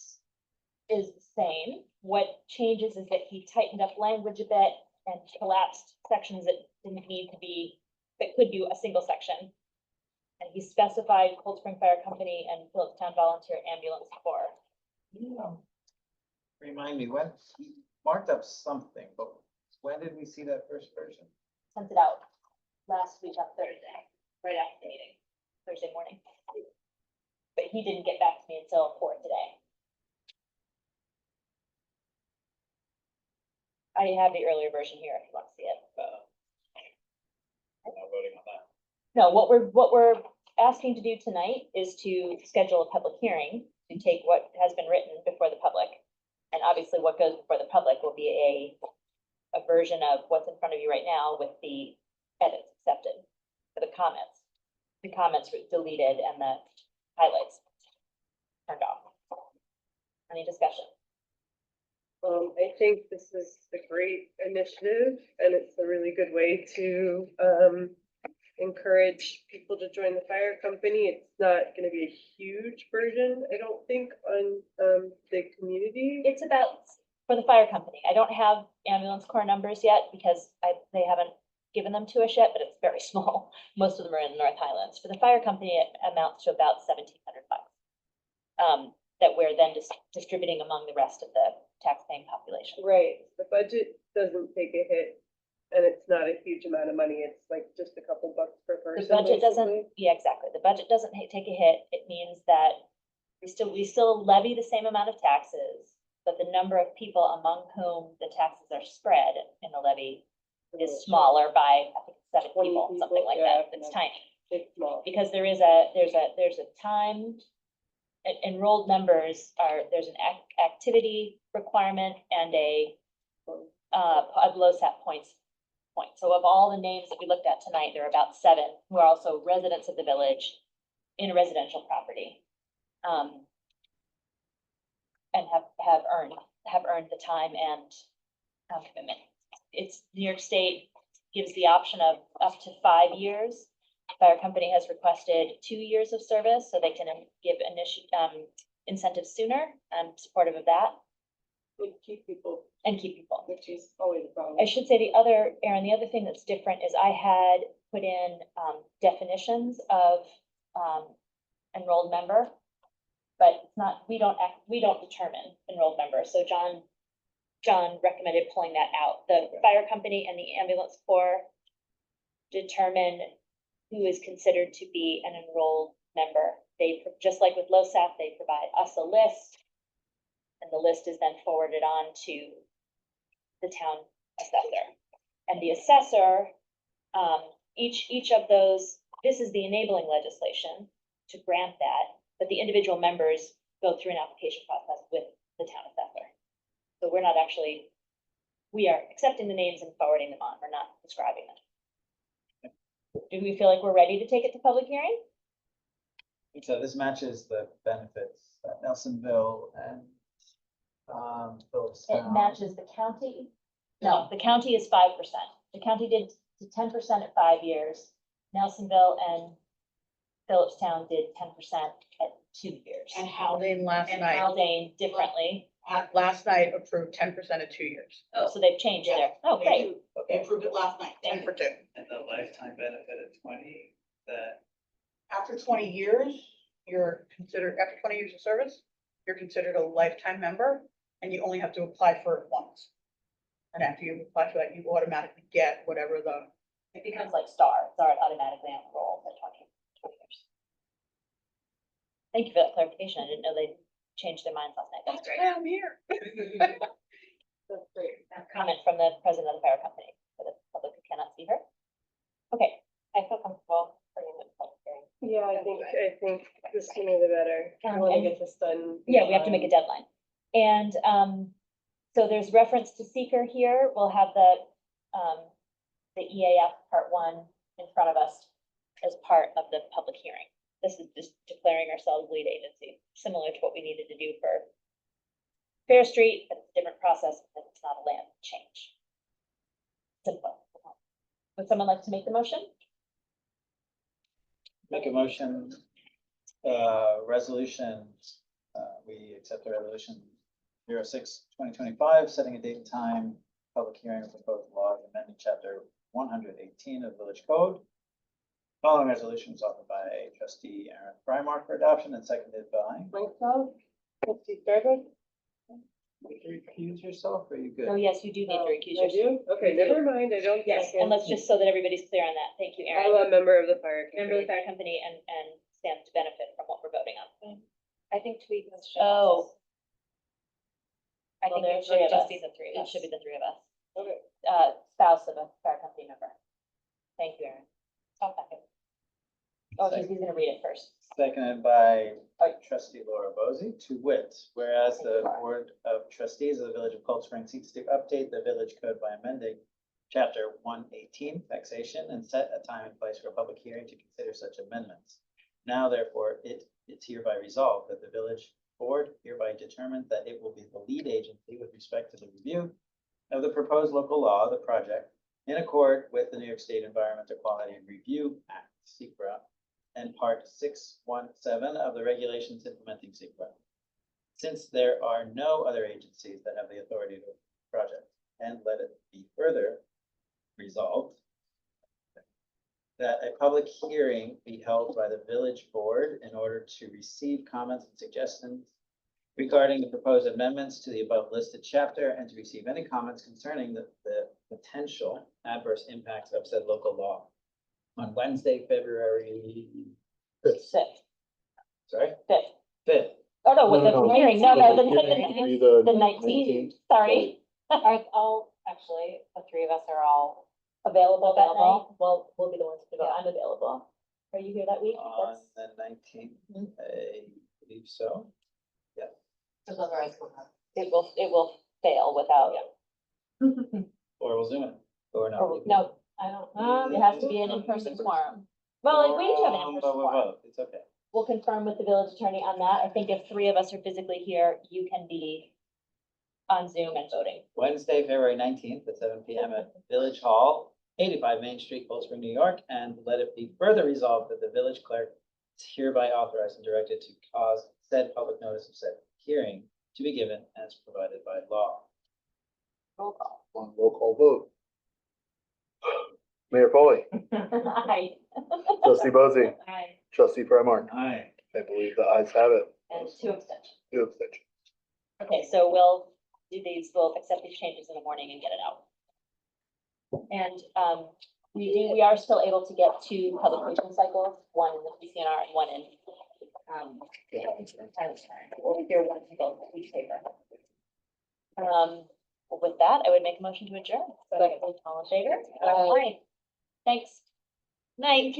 is the same. What changes is that he tightened up language a bit and collapsed sections that didn't need to be, that could do a single section. And he specified Cold Spring Fire Company and Phillipstown Volunteer Ambulance Corps. Remind me, when he marked up something, but when did we see that first version? Sent it out last week on Thursday, right after the meeting, Thursday morning. But he didn't get back to me until 4 today. I have the earlier version here if you want to see it. I'm not voting on that. No, what we're asking to do tonight is to schedule a public hearing to take what has been written before the public. And obviously what goes before the public will be a version of what's in front of you right now with the edits accepted for the comments. The comments were deleted and the highlights turned off. Any discussion? I think this is a great initiative and it's a really good way to encourage people to join the fire company. It's not gonna be a huge burden, I don't think, on the community. It's about, for the fire company, I don't have ambulance corps numbers yet because they haven't given them to us yet, but it's very small. Most of them are in the North Highlands. For the fire company, it amounts to about $1,700. That we're then distributing among the rest of the taxpaying population. Right, the budget doesn't take a hit and it's not a huge amount of money. It's like just a couple bucks per The person. budget doesn't, basically. yeah, exactly. The budget doesn't take a hit. It means that we still levy the same amount of taxes, but the number of people among whom the taxes are spread in the levy is smaller by, I think, 7 20 people, something people, like yeah, that. It's tiny. It's small. Because there's a time, enrolled members there's an activity requirement and a LoSAP points point. So of all the names that we looked at tonight, there are about 7 who are also residents of the village in a residential property. And have earned the time and commitment. It's New York State gives the option of up to 5 years. Fire company has requested 2 years of service, so they can give incentives sooner. I'm supportive of that And keep people, and keep people. which is always a problem. I should say the other, Aaron, the other thing that's different is I had put in definitions of enrolled member. But it's not, we don't determine enrolled members. So John recommended pulling that out. The fire company and the ambulance corps determine who is considered to be an enrolled member. They, just like with LoSAP, they provide us a list. And the list is then forwarded on to the town assessor. And the assessor, each of those, this is the enabling legislation to grant that, but the individual members go through an application process with the town assessor. So we're not actually, we are accepting the names and forwarding them on, we're not describing them. Do we feel like we're ready to take it to public hearing? So this matches the benefits that Nelsonville and Phillips It found. matches the county. No, the county is 5%. The county did 10% at 5 years. Nelsonville and Phillipstown did 10% at 2 years. And Haldane last And night, Haldane differently. last night approved 10% at 2 years. Oh, so they've changed Yeah. there. Oh, great. They approved it last night, 10 for 2. And the lifetime benefit of 20, that, After 20 years, you're considered, after 20 years of service, you're considered a lifetime member and you only have to apply for it once. And after you apply for that, you automatically get whatever the, It becomes like Star. Star automatically on the roll for 20 years. Thank you for that clarification. I didn't know they changed their minds last night. That's that's great. why I'm here. That's great. Comment from the president of the fire company for the public who cannot see her. Okay, I feel comfortable bringing it to public hearing. Yeah, I think the sooner the better. I wanna And- get this done. yeah, we have to make a deadline. And so there's reference to seeker here. We'll have the EAF part 1 in front of us as part of the public hearing. This is just declaring ourselves lead agency, similar to what we needed to do for Fair Street, but it's a different process because it's not a land change. Simple. Would someone like to make the motion? Make a motion, resolution, we accept the resolution 06/2025, setting a date and time, public hearing of proposed law amending chapter 118 of Village Code. Following resolution was offered by trustee Aaron Frymark for adoption and seconded by. Myself, trustee Fairburn? Did you recuse yourself, or are you good? Oh, yes, you do need to recuse I yourself. do? Okay, never mind, I don't. Yes, and let's just so that everybody's clear on that. Thank you, I'm Erin. a member of the fire. Member of the company. fire company and stands to benefit from what we're voting on. I think tweet was. Oh. I Well, think there it should should just just be be the 3 of It us. should be the 3 of us. Okay. Spouse of a fire company member. Thank you, Erin. Stop that. Oh, he's gonna read it first. Seconded by trustee Laura Bosey, to wit, whereas the Board of Trustees of the Village of Cold Spring seeks to update the village code by amending chapter 118 taxation and set a time and place for a public hearing to consider such amendments. Now therefore, it's hereby resolved that the village board hereby determines that it will be the lead agency with respect to the review of the proposed local law, the project, in accord with the New York State Environmental Quality Review Act, (SEQRA), and Part 617 of the regulations implementing SEQRA. Since there are no other agencies that have the authority to the project, and let it be further resolved that a public hearing be held by the village board in order to receive comments and suggestions regarding the proposed amendments to the above listed chapter and to receive any comments concerning the potential adverse impacts of said local law on Wednesday, February 5th. 5th. Sorry, 5th. 5th. Oh, no, with No, the hearing. No, no, Public hearing would be the 19th. Sorry. Are all, actually, the 3 of us are all. Available that night? Available. Well, we'll be the ones to go. I'm available. Are you here that week? On That's- the 19th, Mhm. I believe so. It will fail without. Or we'll zoom Or not? Or, no, I don't. it has to be an in-person forum. Well, we need to have an in-person But we're forum. both, it's okay. We'll confirm with the village attorney on that. I think if 3 of us are physically here, you can be on Zoom and voting. Wednesday, February 19th at 7 PM at Village Hall, 85 Main Street, Cold Spring, New York. And let it be further resolved that the village clerk is hereby authorized and directed to cause said public notice of said hearing to be given as provided by law. Roll call. On roll call vote. Mayor Foley, Aye. trustee Buzzy, Aye. trustee Frymark. Aye. I believe the ayes have it. And 2 abstentions. 2 abstentions. Okay, so we'll do these, we'll accept these changes in the morning and get it out. And, we are still able to get 2 publication cycles, one in the PCNR and one in, we'll hear one to go each paper. With that, I would make a motion to adjourn. All in favor? Aye. Thanks. Night.